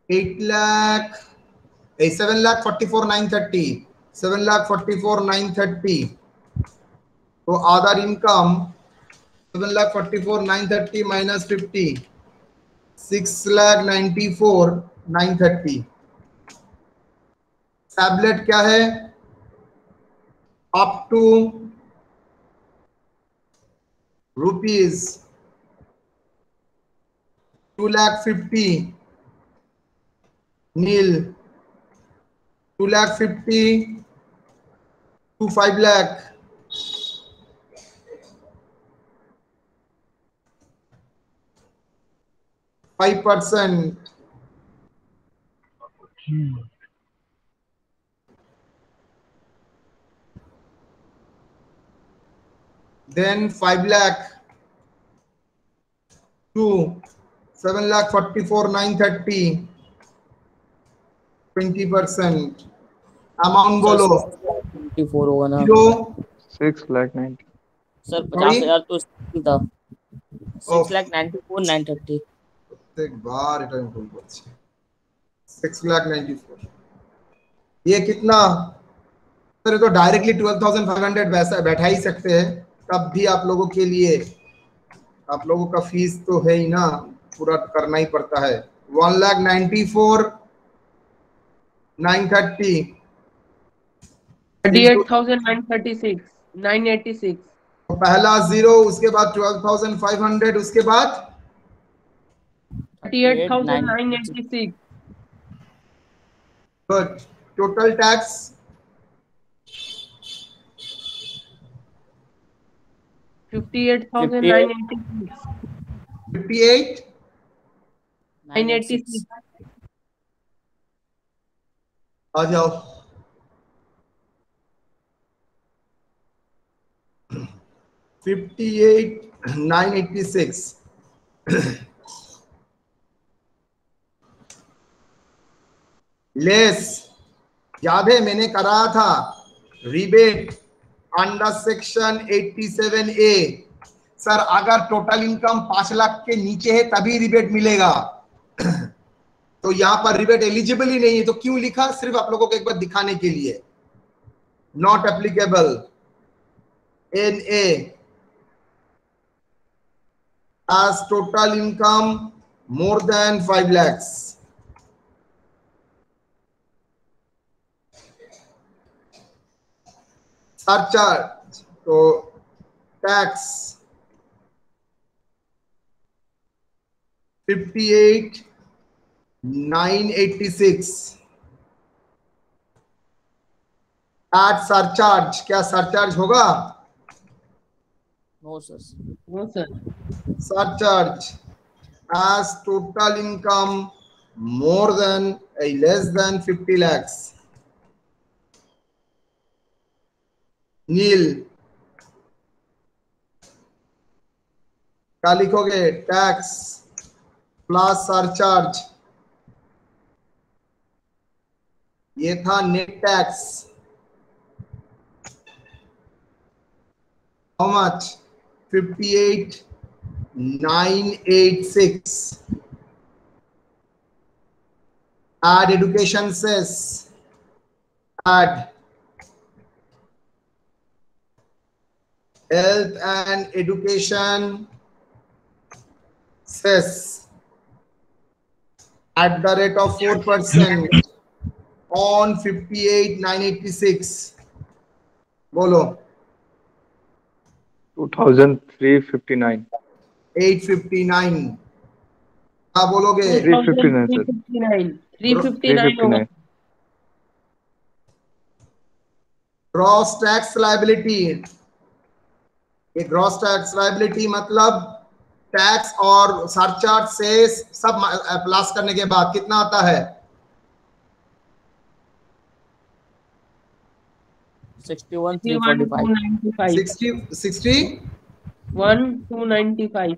7,44,930। 7,44,930। तो अदर इनकम 7,44,930 माइनस 50, 6,94,930। टैबलेट क्या है? Up to rupees 2,50,000 nil, 2,50,000 to 5 lakh। Five %। Then 5 lakh to 7,44,930, 20%। Amount बोलो। 24 होगा ना 0। 6,90,000. सर? 50,000 तो इसमें था। 6,94,930। एक बार रिटर्न भूल गया। 6,94,000। ये कितना? सर तो डायरेक्टली 12,500 वैसा बैठा ही सकते हैं। तब भी आप लोगों के लिए, आप लोगों का फीस तो है ही ना, पूरा करना ही पड़ता है। 1,94,930। 38,936 986। तो पहला 0, उसके बाद 12,500, उसके बाद 38,986। गुड। Total tax 58,986। 58,986। आ जाओ। 58,986। लेस, याद है मैंने कराया था rebate under section 87A। Sir अगर टोटल इनकम 5 लाख के नीचे है तभी रिबेट मिलेगा। तो यहां पर रिबेट एलिजिबल ही नहीं है। तो क्यों लिखा? सिर्फ आप लोगों को एक बार दिखाने के लिए। Not applicable NA as total income more than 5 lakhs। Surcharge तो टैक्स 58,986। एट सरचार्ज, क्या सरचार्ज होगा? No sir. वो sir. Surcharge as total income more than less than 50 lakhs। Neel, क्या लिखोगे? Tax plus surcharge. ये था net tax. How much? 58,986। add education cess, add health and education cess at the rate of 4% on 58,986। बोलो 2,359. 859। क्या बोलोगे? 359 sir. 359 होगा। 359। Gross tax liability, ये gross tax liability मतलब टैक्स और सरचार्ज से सब प्लस करने के बाद कितना आता है? 61,345। 61,295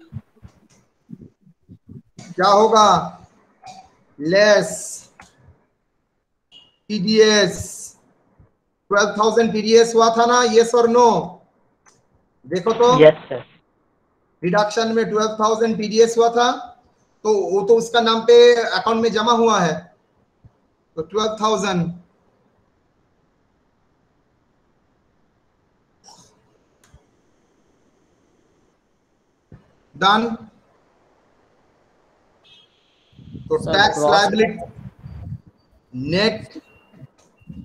क्या होगा? Less TDS. 12,000 टीडीएस हुआ था ना, यस और नो? देखो तो यस सर। रिडक्शन में 12,000 टीडीएस हुआ था, तो वो तो उसका नाम पे अकाउंट में जमा हुआ है, तो 12,000 डन। तो sir tax gross liability, net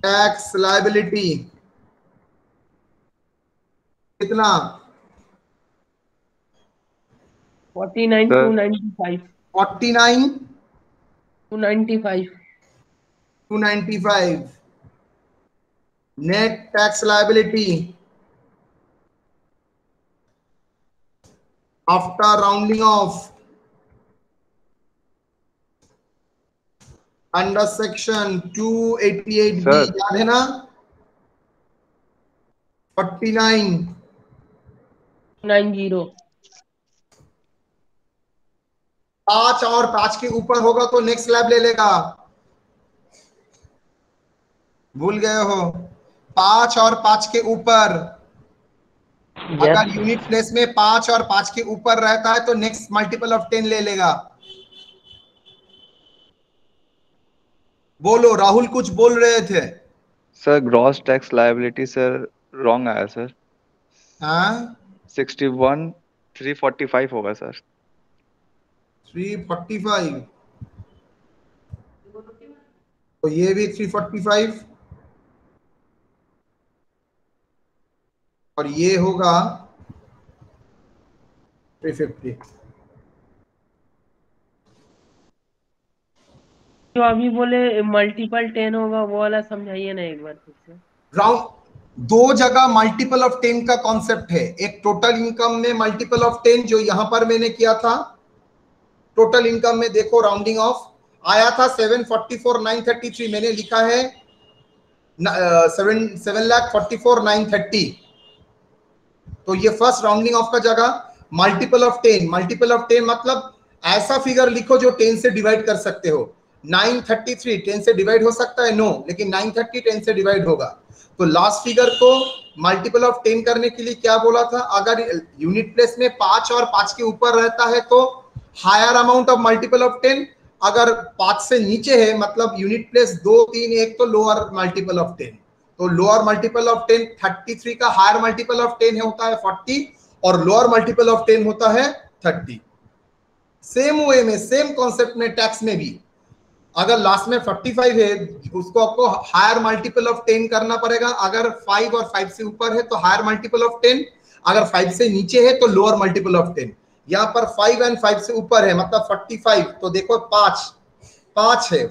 tax liability कितना? 49,295 49 295 295 net tax liability after rounding off under section 288B, sir याद है ना? 49 90 5 और 5 के ऊपर होगा तो नेक्स्ट स्लैब ले लेगा। भूल गए हो? 5 और 5 के ऊपर, अगर यस यूनिट प्लेस में 5 और 5 के ऊपर रहता है तो नेक्स्ट मल्टीपल ऑफ 10 ले लेगा। बोलो, राहुल कुछ बोल रहे थे। Sir gross tax liability sir wrong आया सर। हाँ 61,345 होगा सर। 345, तो ये भी 345 और ये होगा 350। जो अभी बोले मल्टीपल 10 होगा, वो वाला समझाइए ना एक बार फिर से। राउंड दो जगह मल्टीपल ऑफ 10 का कॉन्सेप्ट है। एक टोटल इनकम में मल्टीपल ऑफ 10 जो यहां पर मैंने किया था, टोटल इनकम में देखो राउंडिंग ऑफ आया था 744,933, मैंने लिखा है 7,44,930। तो ये फर्स्ट राउंडिंग ऑफ का जगह मल्टीपल ऑफ 10, मल्टीपल ऑफ 10 मतलब ऐसा फिगर लिखो जो 10 से डिवाइड कर सकते हो। 933 10 से डिवाइड हो सकता है? नो, लेकिन 930 10 से डिवाइड होगा। तो लास्ट फिगर को मल्टीपल ऑफ 10 करने के लिए क्या बोला था? अगर यूनिट प्लेस में 5 और 5 के ऊपर रहता है तो higher amount of multiple of 10, अगर 5 से नीचे है मतलब यूनिट प्लेस 2 3 1 तो लोअर मल्टीपल ऑफ 10। तो लोअर मल्टीपल ऑफ 10 33 का हायर मल्टीपल ऑफ 10 होता है 40 और लोअर मल्टीपल ऑफ 10 होता है 30। सेम वे में, सेम कॉन्सेप्ट में टैक्स में भी अगर लास्ट में 45 है उसको आपको हायर मल्टीपल ऑफ 10 करना पड़ेगा। अगर 5 और 5 से ऊपर है तो हायर मल्टीपल ऑफ 10, अगर 5 से नीचे है तो लोअर मल्टीपल ऑफ 10। यहाँ पर 5 एंड 5 से ऊपर है मतलब 45, तो देखो 5 है,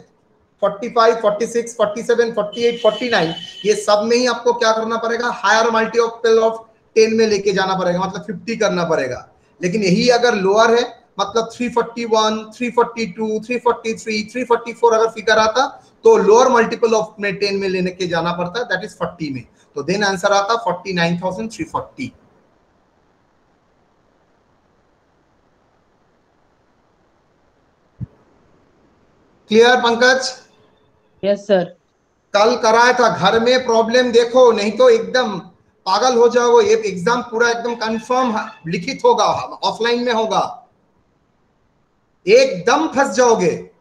45 46 47 48 49, ये सब में ही आपको क्या करना पड़ेगा? हायर मल्टीपल ऑफ 10 में लेके जाना पड़ेगा, मतलब 50 करना पड़ेगा। लेकिन यही अगर लोअर है मतलब 341 342 343 344 अगर फिगर आता तो लोअर मल्टीपल ऑफ में 10 में लेने के जाना पड़ता है, दैट इज 40 में। तो देन आंसर आता 49,340। क्लियर पंकज? Yes sir. कल कराया था घर में प्रॉब्लम, देखो नहीं तो एकदम पागल हो जाओगे। ये एग्जाम पूरा एकदम कंफर्म लिखित होगा, ऑफलाइन में होगा, एकदम फंस जाओगे।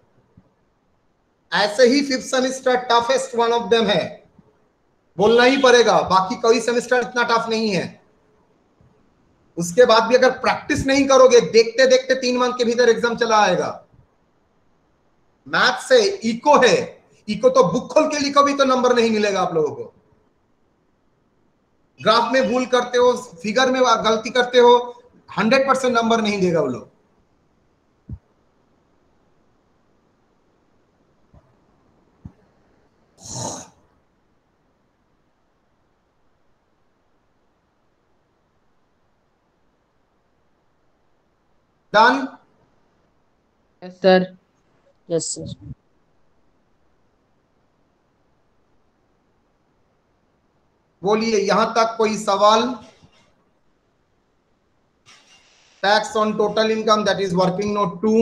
ऐसे ही fifth semester toughest one of them है, बोलना ही पड़ेगा। बाकी कोई सेमेस्टर इतना टफ नहीं है। उसके बाद भी अगर प्रैक्टिस नहीं करोगे, देखते देखते 3 मंथ के भीतर एग्जाम चला आएगा। मैथ से इको है, इको तो बुक खोल के लिखो भी तो नंबर नहीं मिलेगा आप लोगों को। ग्राफ में भूल करते हो, फिगर में गलती करते हो, 100% नंबर नहीं देगा वो लोग। Done. Yes sir. Yes sir. बोलिए, यहां तक कोई सवाल? Tax on total income, that is working note 2,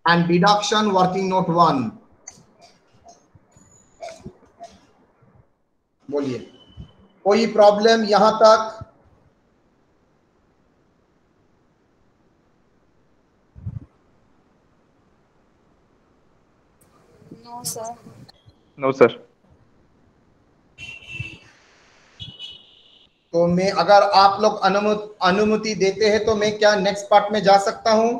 and deduction working note 1। बोलिए, कोई प्रॉब्लम यहां तक? No sir. No sir. तो मैं, अगर आप लोग अनुमति देते हैं तो मैं क्या नेक्स्ट पार्ट में जा सकता हूं?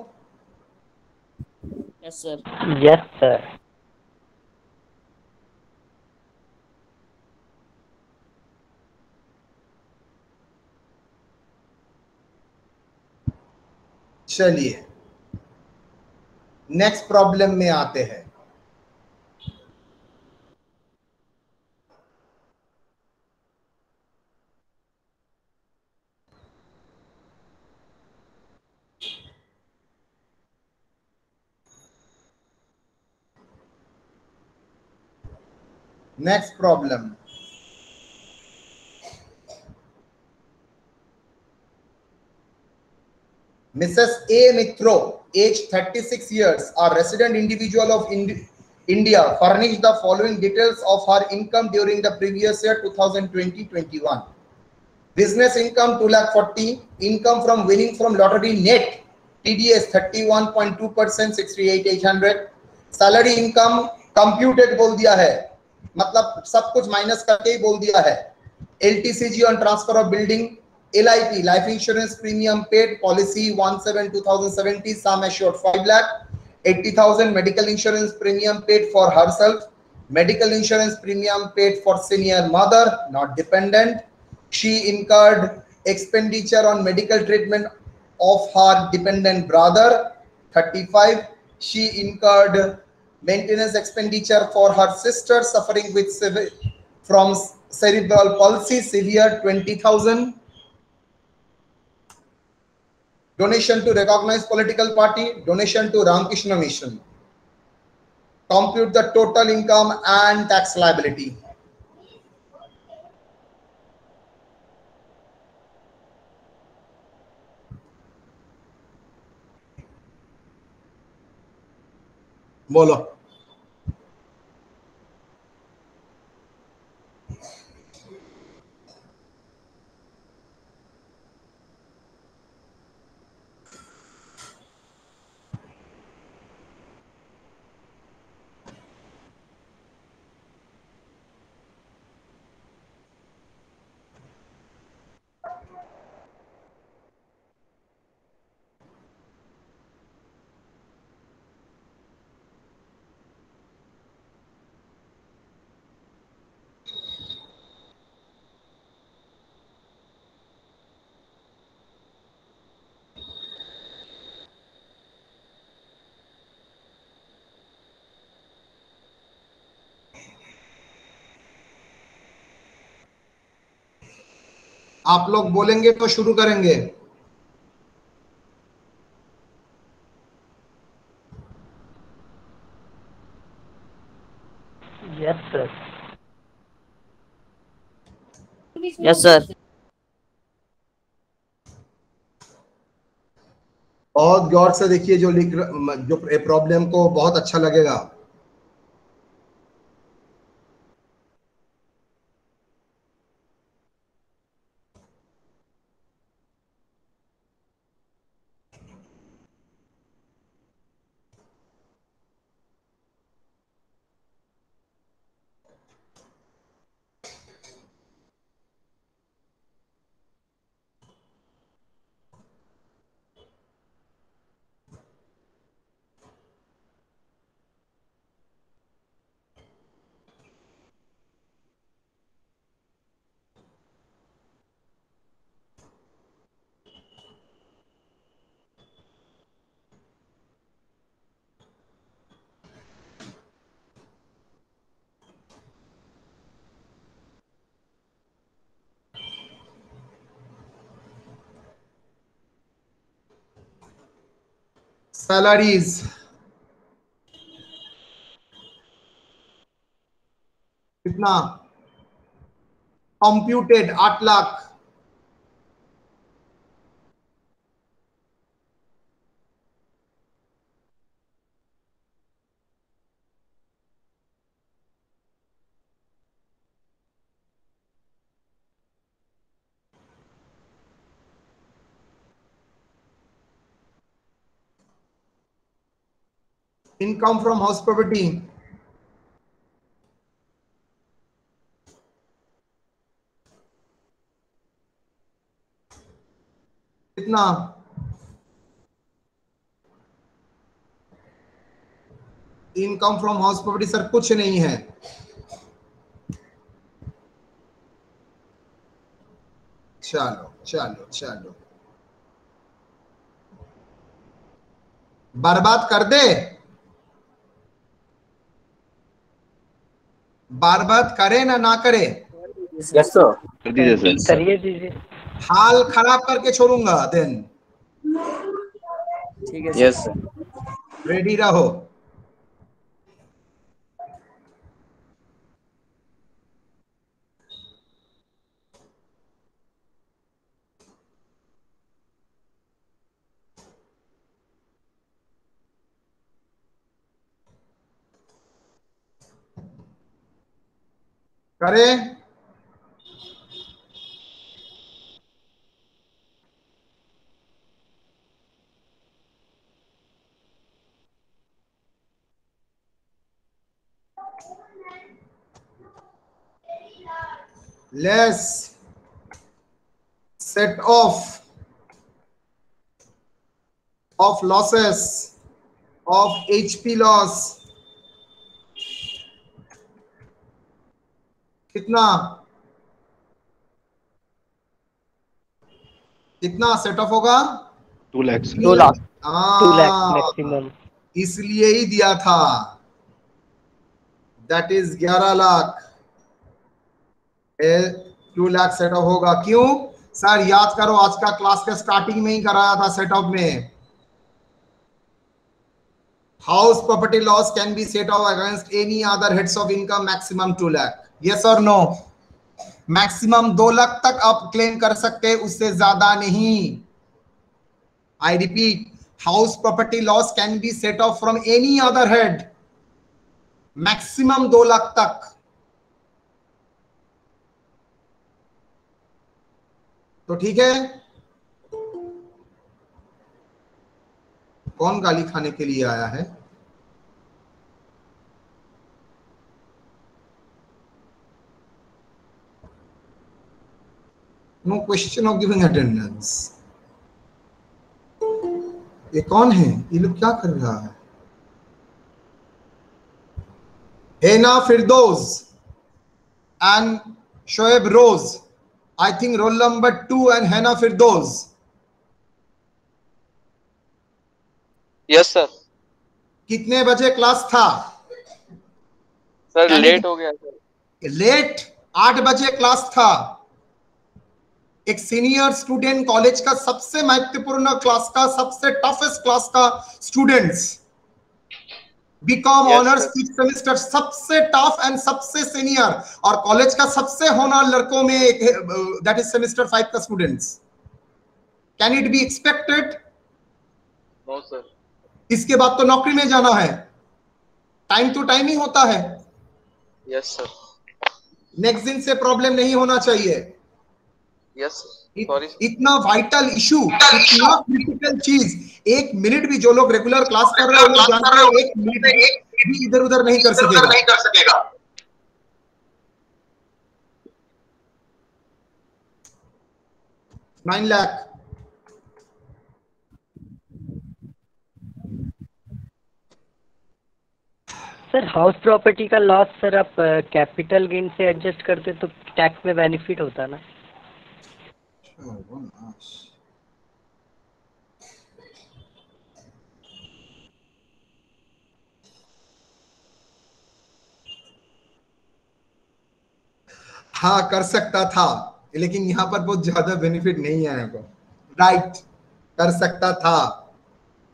Yes sir. Yes sir. चलिए नेक्स्ट प्रॉब्लम में आते हैं। Next problem, Mrs. A. Mitro, age 36 years, a resident individual of India, furnished the following details of her income during the previous year 2020-21. Business income 2,40,000, income from winning from lottery net TDS 31.2%, 68,800. Salary income computed बोल दिया है, मतलब सब कुछ minus करके ही बोल दिया है। LTCG on transfer of building, LIP life insurance premium paid, policy 17/2070, sum assured 5 lakh, 80,000 medical insurance premium paid for herself, medical insurance premium paid for senior mother not dependent. She incurred expenditure on medical treatment of her dependent brother 35. She incurred maintenance expenditure for her sister suffering with from cerebral palsy severe 20,000. Donation to recognized political party, donation to Ramakrishna Mission. Compute the total income and tax liability. बोलो। आप लोग बोलेंगे तो शुरू करेंगे। Yes sir. Yes sir. बहुत गौर से देखिए, जो जो प्रॉब्लम को बहुत अच्छा लगेगा। सैलरीज कितना, computed 8 lakh, income from house property कितना, income from house property sir कुछ नहीं है, चलो चलो चलो, बर्बाद कर दे, बर्बाद करे ना करे, यस सर। कर दीजिए सर। करिए दीजिए। हाल खराब करके छोड़ूंगा देन। ठीक है यस सर। रेडी रहो। करें, less set of losses of HP loss कितना, कितना सेट ऑफ होगा, 2 लाख। 2 लाख। 2 लाख मैक्सिमम। इसलिए ही दिया था, that is 11 lakh. 2 lakh set of होगा। क्यों सर, याद करो आज का क्लास के स्टार्टिंग में ही कराया था सेट ऑफ में, house property loss can be set of against any other heads of income maximum 2 lakh. Yes और नो? मैक्सिमम 2 लाख तक आप क्लेम कर सकते हैं, उससे ज्यादा नहीं। I repeat, house property loss can be set of from any other head maximum 2 lakh तक। तो ठीक है, कौन गाली खाने के लिए आया है? No question of giving attendance. ये कौन है? ये लोग क्या कर रहा है? Hena Firdaus and Shoaib Roz, I think roll number 2 and Hena Firdaus. Yes sir. कितने बजे क्लास था सर लेट हो गया सर। लेट 8 बजे क्लास था। एक सीनियर स्टूडेंट, कॉलेज का सबसे महत्वपूर्ण क्लास का, सबसे टफेस्ट क्लास का students, B Com honours 5th semester, सबसे टफ एंड सबसे सीनियर, और कॉलेज का सबसे होनहार लड़कों में एक, दैट इज सेमेस्टर 5 का students. Can it be expected? No sir. इसके बाद तो नौकरी में जाना है, टाइम टू टाइम ही होता है। Yes sir. नेक्स्ट दिन से प्रॉब्लम नहीं होना चाहिए। Yes sorry. इतना वाइटल इशू, इतना क्रिटिकल चीज, 1 मिनट भी जो लोग रेगुलर क्लास कर रहे हैं वो लोग जानते हैं, 1 मिनट भी इधर उधर नहीं कर सकेगा। 9 लाख। सर हाउस प्रॉपर्टी का लॉस सर आप कैपिटल गेन से एडजस्ट करते तो टैक्स में बेनिफिट होता ना? हाँ कर सकता था, लेकिन यहाँ पर बहुत ज्यादा बेनिफिट नहीं है को। राइट, कर सकता था।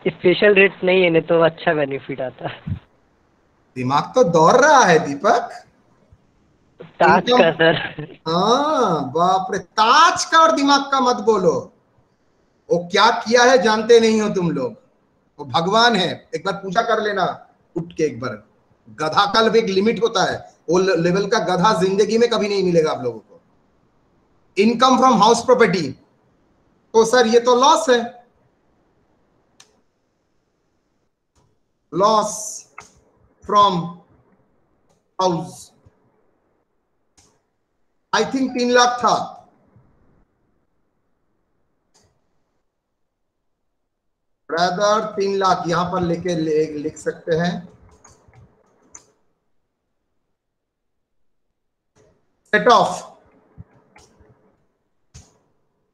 स्पेशल रेट्स नहीं है, नहीं तो अच्छा बेनिफिट आता। दिमाग तो दौड़ रहा है दीपक। ताज का सर। हाँ बाप रे, ताज का और दिमाग का मत बोलो। वो क्या किया है जानते नहीं हो तुम लोग। वो भगवान है, एक बार पूजा कर लेना उठ के एक बार। गधा का एक लिमिट होता है, वो लेवल का गधा जिंदगी में कभी नहीं मिलेगा आप लोगों को। इनकम फ्रॉम हाउस प्रॉपर्टी, तो सर ये तो लॉस है, loss from house. I think 3 lakh था। ब्रदर 3 लाख यहां पर लिख सकते हैं। सेट ऑफ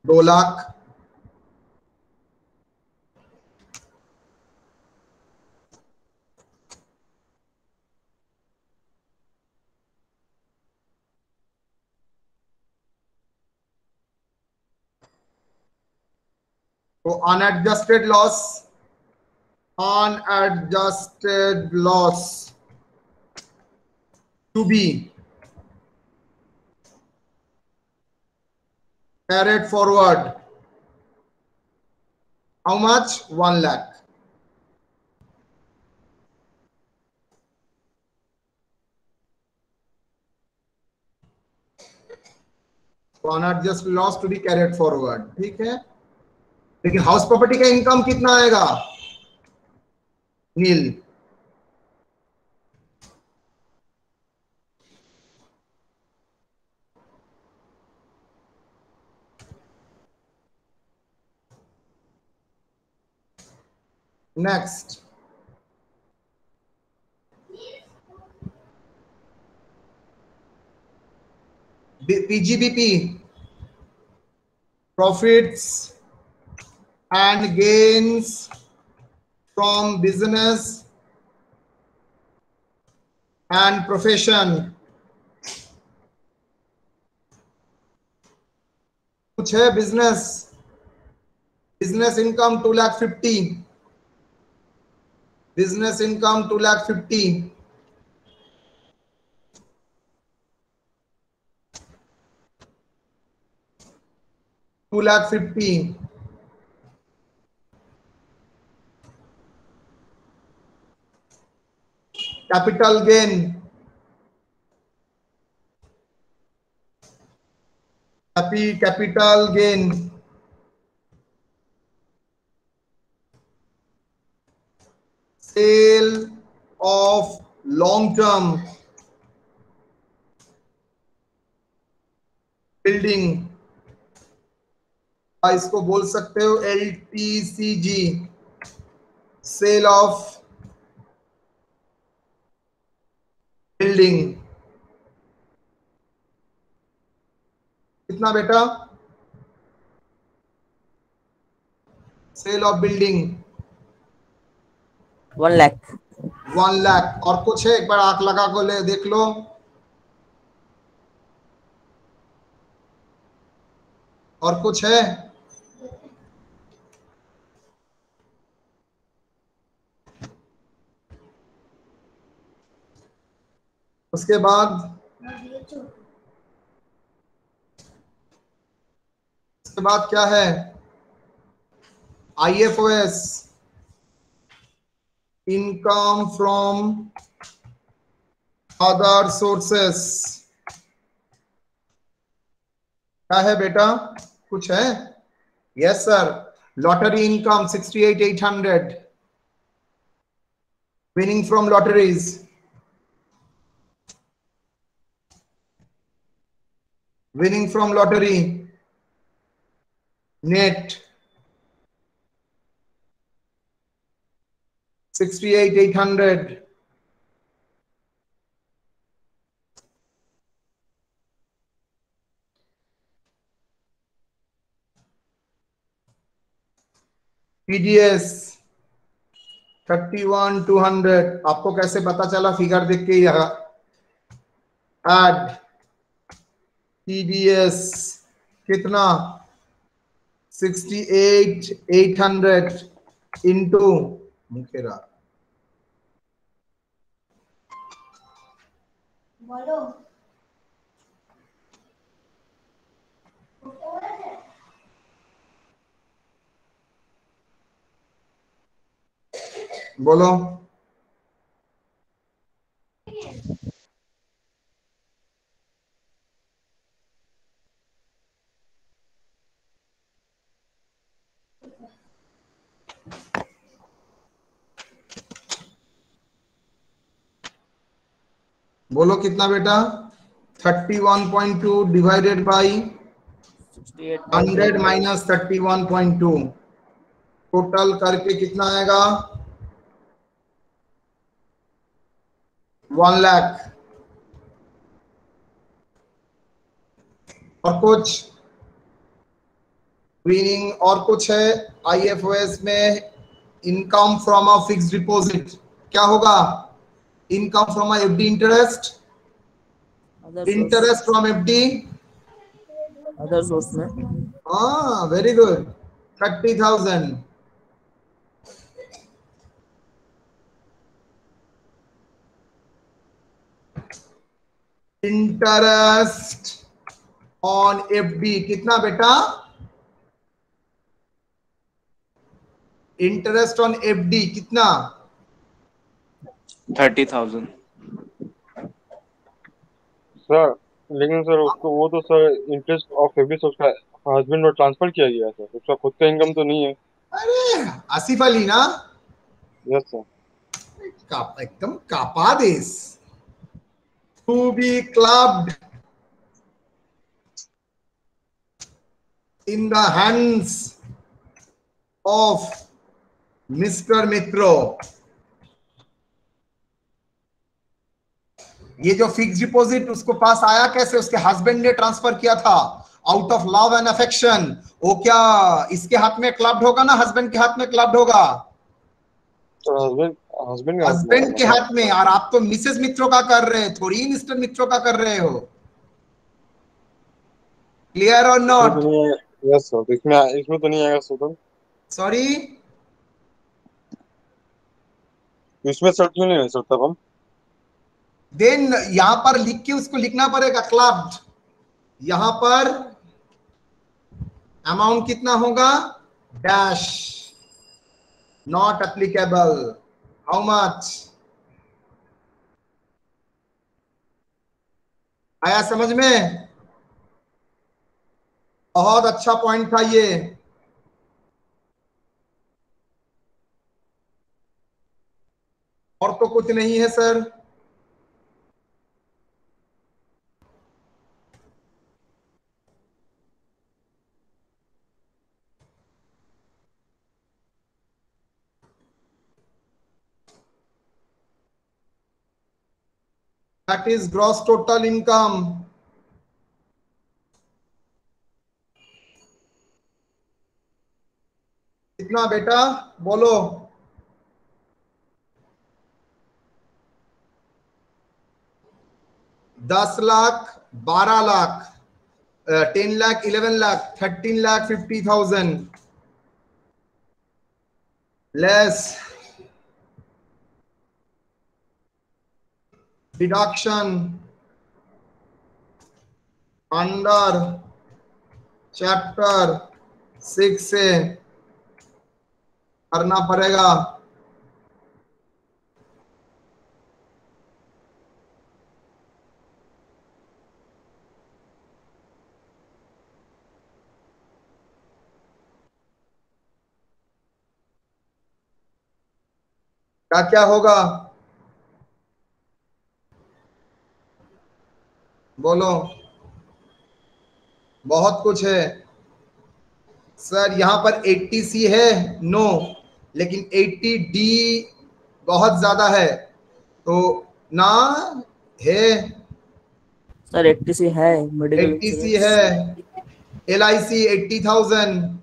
2 लाख, तो unadjusted loss to be carried forward, how much? 1 lakh. So unadjusted loss to be carried forward, ठीक है। लेकिन हाउस प्रॉपर्टी का इनकम कितना आएगा? Nil. Next, PGBP, profits and gains from business and profession। कुछ है business income 2,50,000, business income 2,50,000, capital gain, capital gain sale of long term building, इसको बोल सकते हो LTCG, सेल ऑफ बिल्डिंग। कितना बेटा? Sale of building 1 lakh. 1 lakh. और कुछ है? एक बार आंख लगा को ले देख लो। और कुछ है? उसके बाद क्या है? IFOS, income from other sources. क्या है बेटा? कुछ है? Yes sir, lottery income 68,800, winning from lotteries, winning from lottery, net 68,800, PDS 31,200। आपको कैसे पता चला? फिगर देख के ही एड TDS कितना? 68,800, इंटू मुकेरा बोलो। बोलो कितना बेटा? 31.2 डिवाइडेड बाई 100 माइनस 31.2 टोटल करके कितना आएगा? 1 लाख। और कुछ विनिंग और कुछ है आईएफओएस में? Income from a fixed deposit क्या होगा? Income from FD interest, interest from FD. Other source में हाँ very good, 30,000। Interest on FD कितना बेटा? इंटरेस्ट ऑन एफडी कितना? 30,000। सर लेकिन सर उसको वो तो सर इंटरेस्ट ऑफ एफडी से उसका हस्बैंड में ट्रांसफर किया गया सर, उसका खुद का इनकम तो नहीं है। अरे आसिफ अली ना? Yes sir. एकदम कापा this to be clubbed in the hands of Mr. मित्रो। ये जो फिक्स डिपॉजिट उसको पास आया कैसे? उसके हस्बैंड ने ट्रांसफर किया था out of love and affection. वो क्या इसके हाथ में क्लब्ड होगा ना हस्बैंड के हाथ में क्लब्ड होगा? हस्बैंड के हाथ में। और आप तो मिसेस मित्रो का कर रहे हैं, थोड़ी मिस्टर मित्रो का कर रहे हो। क्लियर और नॉट? Yes sir. इसमें तो नहीं आएगा सर। सॉरी इसमें सर क्यों नहीं है सर तब हम? देन यहां पर लिख के उसको लिखना पड़ेगा क्लब्ड। यहां पर अमाउंट कितना होगा? Dash not applicable. How much? आया समझ में? बहुत अच्छा पॉइंट था ये। और तो कुछ नहीं है sir. That is gross total income. कितना बेटा? बोलो। 10 lakh, 12 lakh, 10 lakh, 11 lakh, 13 lakh 50,000 less deduction under chapter 6 से करना पड़ेगा। क्या क्या होगा? बोलो। बहुत कुछ है सर। यहां पर 80C है नो, लेकिन 80D बहुत ज्यादा है तो ना है। सर 80C है मेडिकल 80C है। LIC 80,000।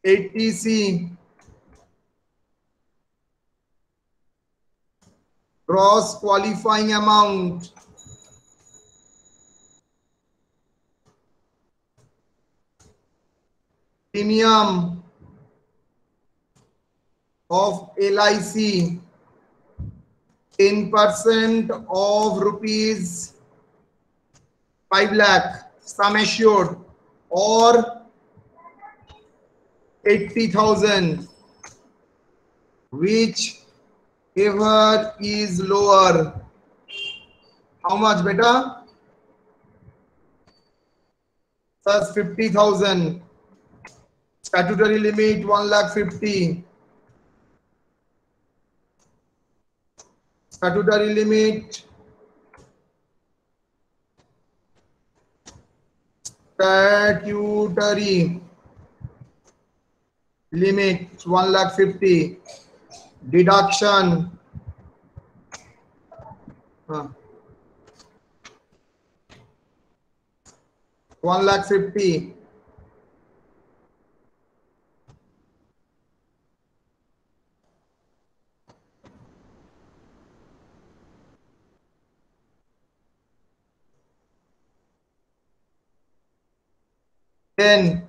ATC gross qualifying amount Premium of LIC 10% of rupees 5 lakh sum assured or 80,000, whichever is lower. How much, beta? That's 50,000. Statutory limit 1,50,000. Statutory limit. Statutory limit 1,50,000. Deduction. 1,50,000. Then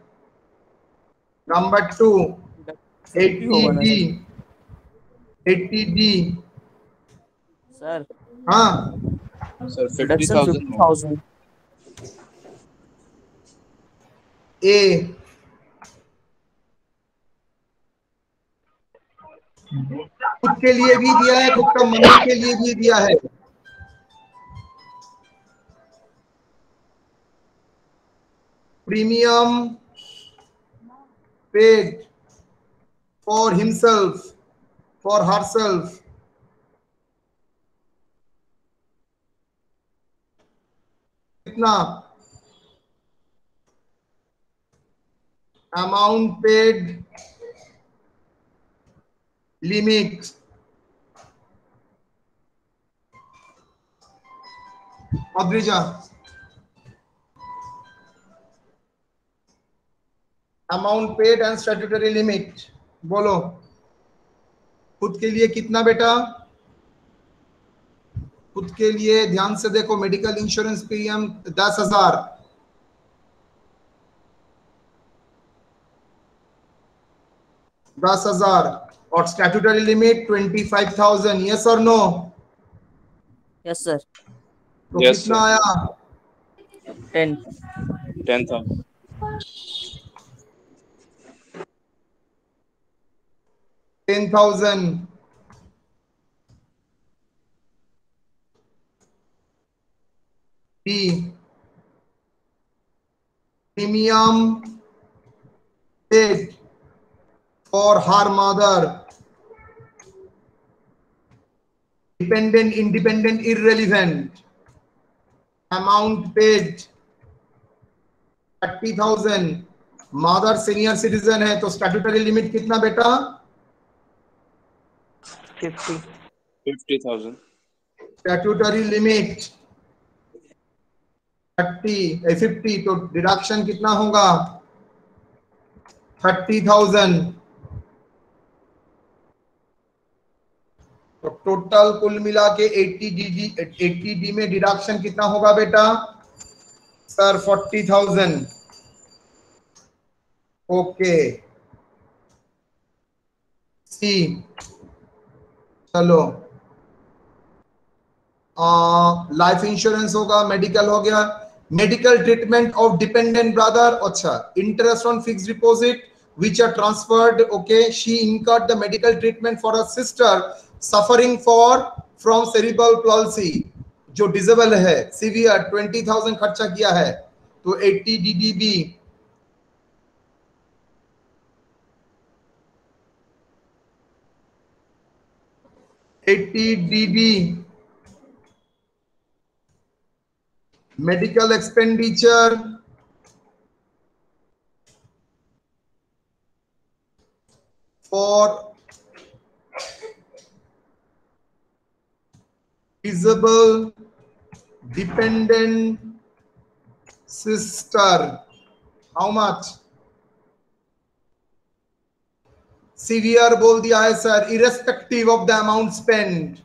number 2, 80D. 80D. Sir हाँ, sir deduction 50,000 50,000 A. खुद के लिए भी दिया है, खुद का money के लिए भी दिया है. Premium paid for himself, for herself. कितना? Amount paid limit. Adrija. Amount paid and statutory limit. बोलो, खुद के लिए कितना बेटा? खुद के लिए ध्यान से देखो, मेडिकल इंश्योरेंस प्रीमियम 10,000. और स्टैट्यूटरी लिमिट 25,000. यस और नो? यस सर तो Yes, कितना sir. आया? 10,000 10,000. B. Premium paid for her mother. Dependent, independent, irrelevant. Amount paid 30,000. Mother senior citizen है तो स्टैट्यूटरी लिमिट कितना बेटा? 50. 50,000 स्टैट्यूटरी लिमिट 50 तो डिडक्शन कितना होगा? 30,000. तो टोटल कुल मिला के 80D में डिडक्शन कितना होगा बेटा? सर 40,000. Okay see. चलो, लाइफ इंश्योरेंस होगा, मेडिकल हो गया. Medical treatment of dependent brother. अच्छा, interest on fixed deposit which are transferred. Okay, she incurred the medical treatment for her sister suffering from cerebral palsy, जो disable है, severe. 20,000 खर्चा किया है तो 80DDB. medical expenditure for visible dependent sister. How much? Severe बोल दिया है sir, irrespective of the amount spent.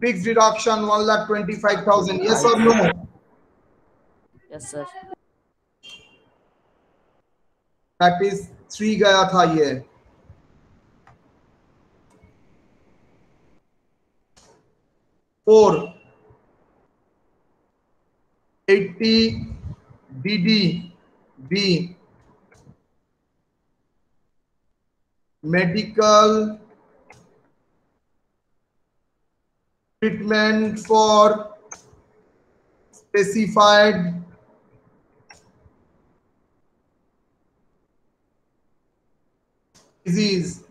Fixed deduction 1,25,000. Yes or no? Yes sir that is 3 गया था ये। Four 80 DDB medical treatment for specified disease.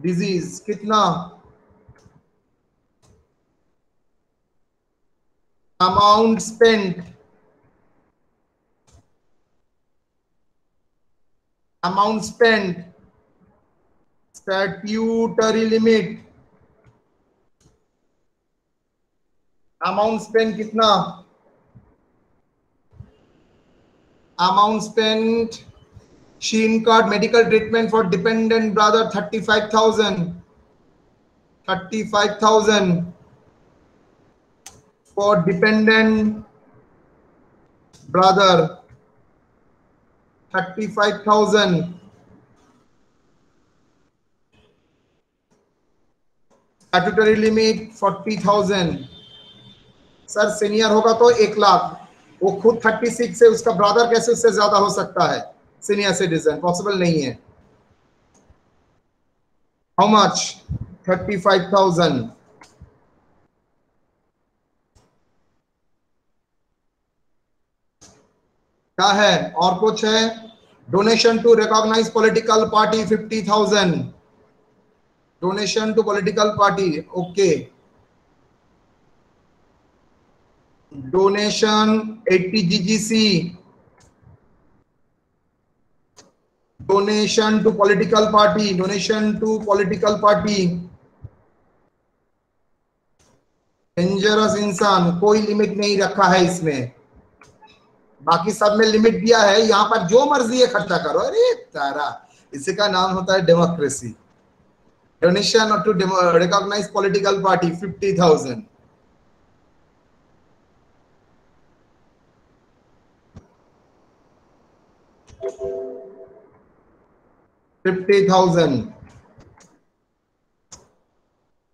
Disease कितना? Amount spent, statutory limit, amount spent कितना? Amount spent, she incurred medical treatment for dependent brother 35,000 for dependent brother 35,000. Statutory limit 40,000. Sir senior होगा तो 1 लाख, वो खुद 36 है, उसका ब्रदर कैसे उससे ज्यादा हो सकता है? सीनियर सिटीजन पॉसिबल नहीं है। How much? 35,000। क्या है और कुछ है? Donation to recognise political party 50,000। Donation to political party, okay. Donation 80 GGC, donation to political party, dangerous इंसान, कोई लिमिट नहीं रखा है इसमें, बाकी सब में लिमिट दिया है, यहाँ पर जो मर्जी है खर्चा करो। अरे तारा, इसी का नाम होता है democracy. Donation to recognise political party 50,000।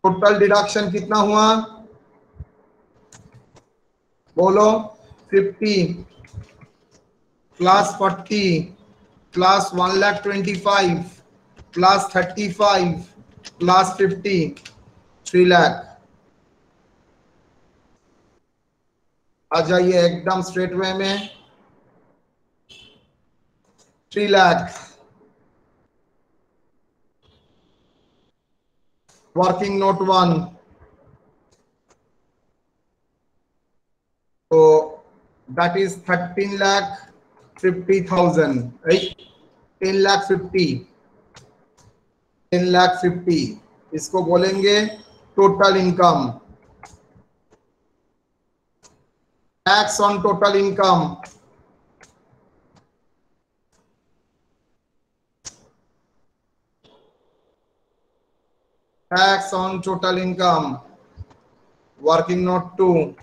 Total deduction कितना हुआ? बोलो। 50 प्लस 40 प्लस 1,25,000 प्लस 35 प्लस 50 3 लाख। आ जाइए एकदम स्ट्रेट वे में, 3 लाख। वर्किंग नोट 1, तो दैट इज 13,50,000, राइट? 10,50,000 इसको बोलेंगे total income. Tax on total income, tax on total income, working note 2,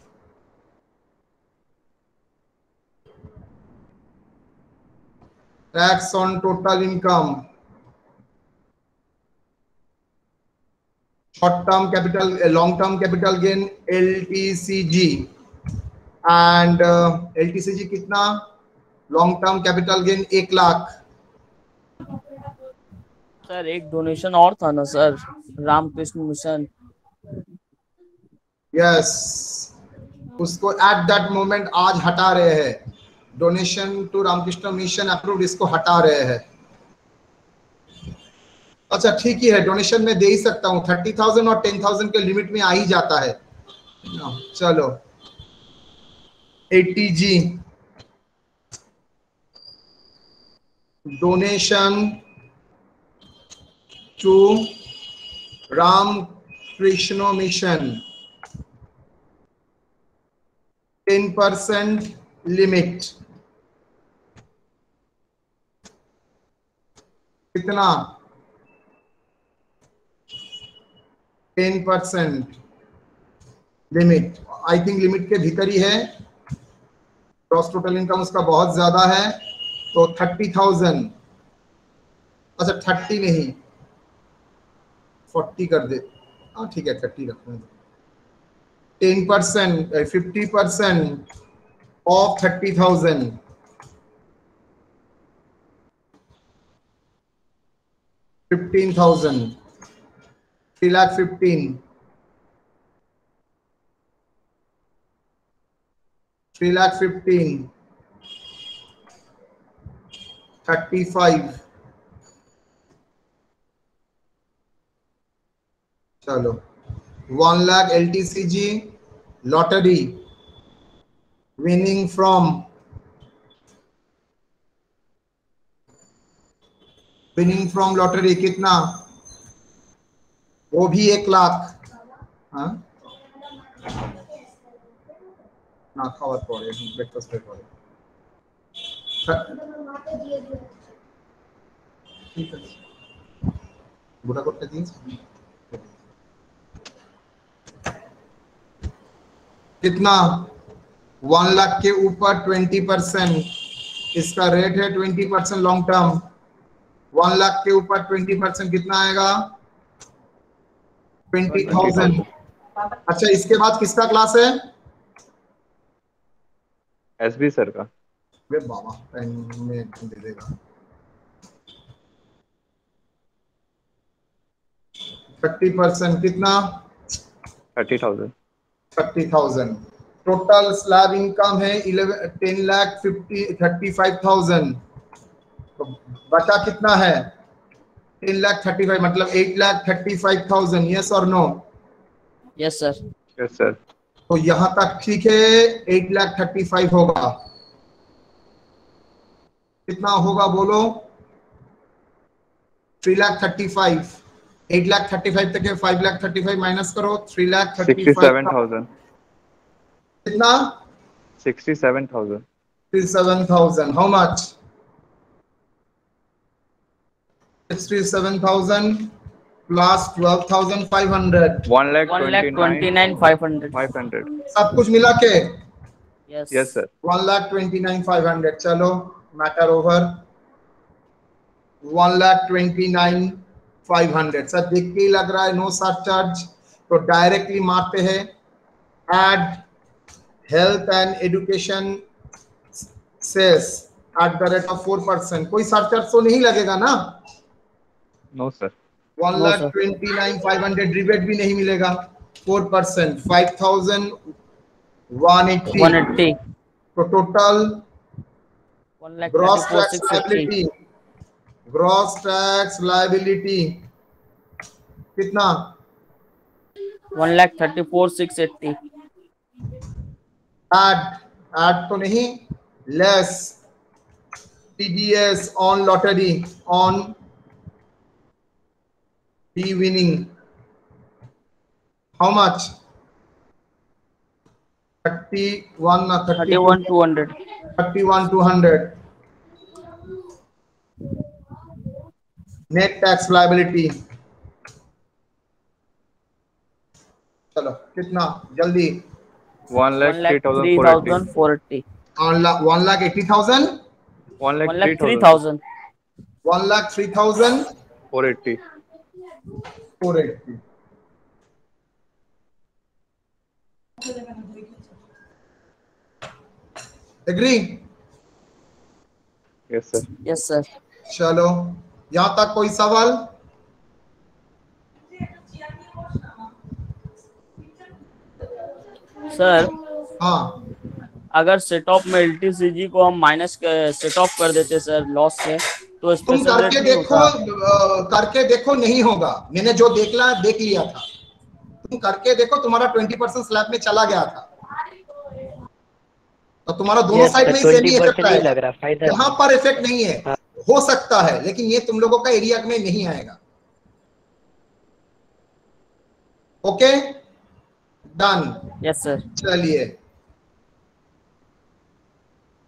tax on total income, short term capital, long term capital gain LTCG, and LTCG कितना? long term capital gain 1 lakh. Sir एक donation और था ना sir, Ramakrishna Mission. Yes, उसको at that moment आज हटा रहे हैं। Donation to Ramakrishna Mission approved, इसको हटा रहे हैं। अच्छा ठीक ही है, डोनेशन में दे ही सकता हूँ, 30,000 और 10,000 के लिमिट में आ ही जाता है। चलो 80G donation to Ramakrishna Mission 10% limit, कितना? 10%। लिमिट, आई थिंक लिमिट के भीतर ही है। ग्रॉस टोटल इनकम उसका बहुत ज्यादा है, तो 30,000, अच्छा 30 नहीं 40 कर दे, हाँ ठीक है 30 रखना। 10%, 50% ऑफ 30,000, 15,000, 3,15,000, 3,15,000, 35, चलो 1 lakh LTCG lottery winning from lottery कितना, वो भी 1 लाख। हाँ ना खावर पड़े ब्रेकफास्ट पे पड़े, ठीक है बुढ़ा करते दिए कितना, 1 लाख के ऊपर 20%, इसका रेट है 20% लॉन्ग टर्म। 1 लाख के ऊपर 20% कितना आएगा, 20,000। अच्छा इसके बाद किसका क्लास है, एसबी सर का। वे बाबा पेन में दे देगा। 30% कितना, 30,000। 30,000। टोटल स्लैब इनकम है 10,35,000, तो बचा कितना है 10,35,000, मतलब 8,35,000। यस और no, yes sir. Yes sir. तो यहां तक ठीक है, 8,35,000 होगा। कितना होगा बोलो, 3,35,000। 8,35,000 तक है, 5,35,000 माइनस करो, 3,35,000 67,000। कितना, 67,000। 67,000। How much, 67,000 plus 12,500, 1,29,500। सब कुछ मिला के यस सर। 1,29,500। चलो मैटर ओवर, 1,29,500। सर देख के ही लग रहा है नो सरचार्ज, तो डायरेक्टली मारते हैं add health and education cess @ 4%। कोई सरचार्ज तो नहीं लगेगा ना, नो सर। 1,29,500 रिबेट भी नहीं मिलेगा। 4% 5,180, तो टोटल 1,34,680। ग्रॉस टैक्स लायबिलिटी कितना, 1,34,680। ऐड तो नहीं, less TDS on lottery on the winning, how much, 31,200। 31,200। Net tax liability, चलो कितना जल्दी, 1,03,480। 1,80,000, 1,03,000। 1,03,480। 480। Agree, yes sir. Yes sir. चलो यहां तक कोई सवाल, सर हाँ अगर सेट ऑफ में LTCG को हम माइनस सेट ऑफ कर देते सर लॉस से, तो तुम स्पेशल रेट करके नहीं देखो, होता? करके देखो नहीं होगा, मैंने जो देख लिया था, तुम करके देखो, तुम्हारा 20% स्लैब में चला गया था, तो तुम्हारा दोनों साइड में सेम ही इफेक्ट नहीं लग आएगा। रहा, फायदा यहाँ पर इफेक्ट नहीं है, हो सकता है, लेकिन ये तुम लोगों का एरिया में नहीं आएगा। Okay done, yes sir. चलिए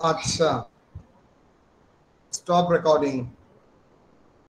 अच्छा स्टॉप रिकॉर्डिंग।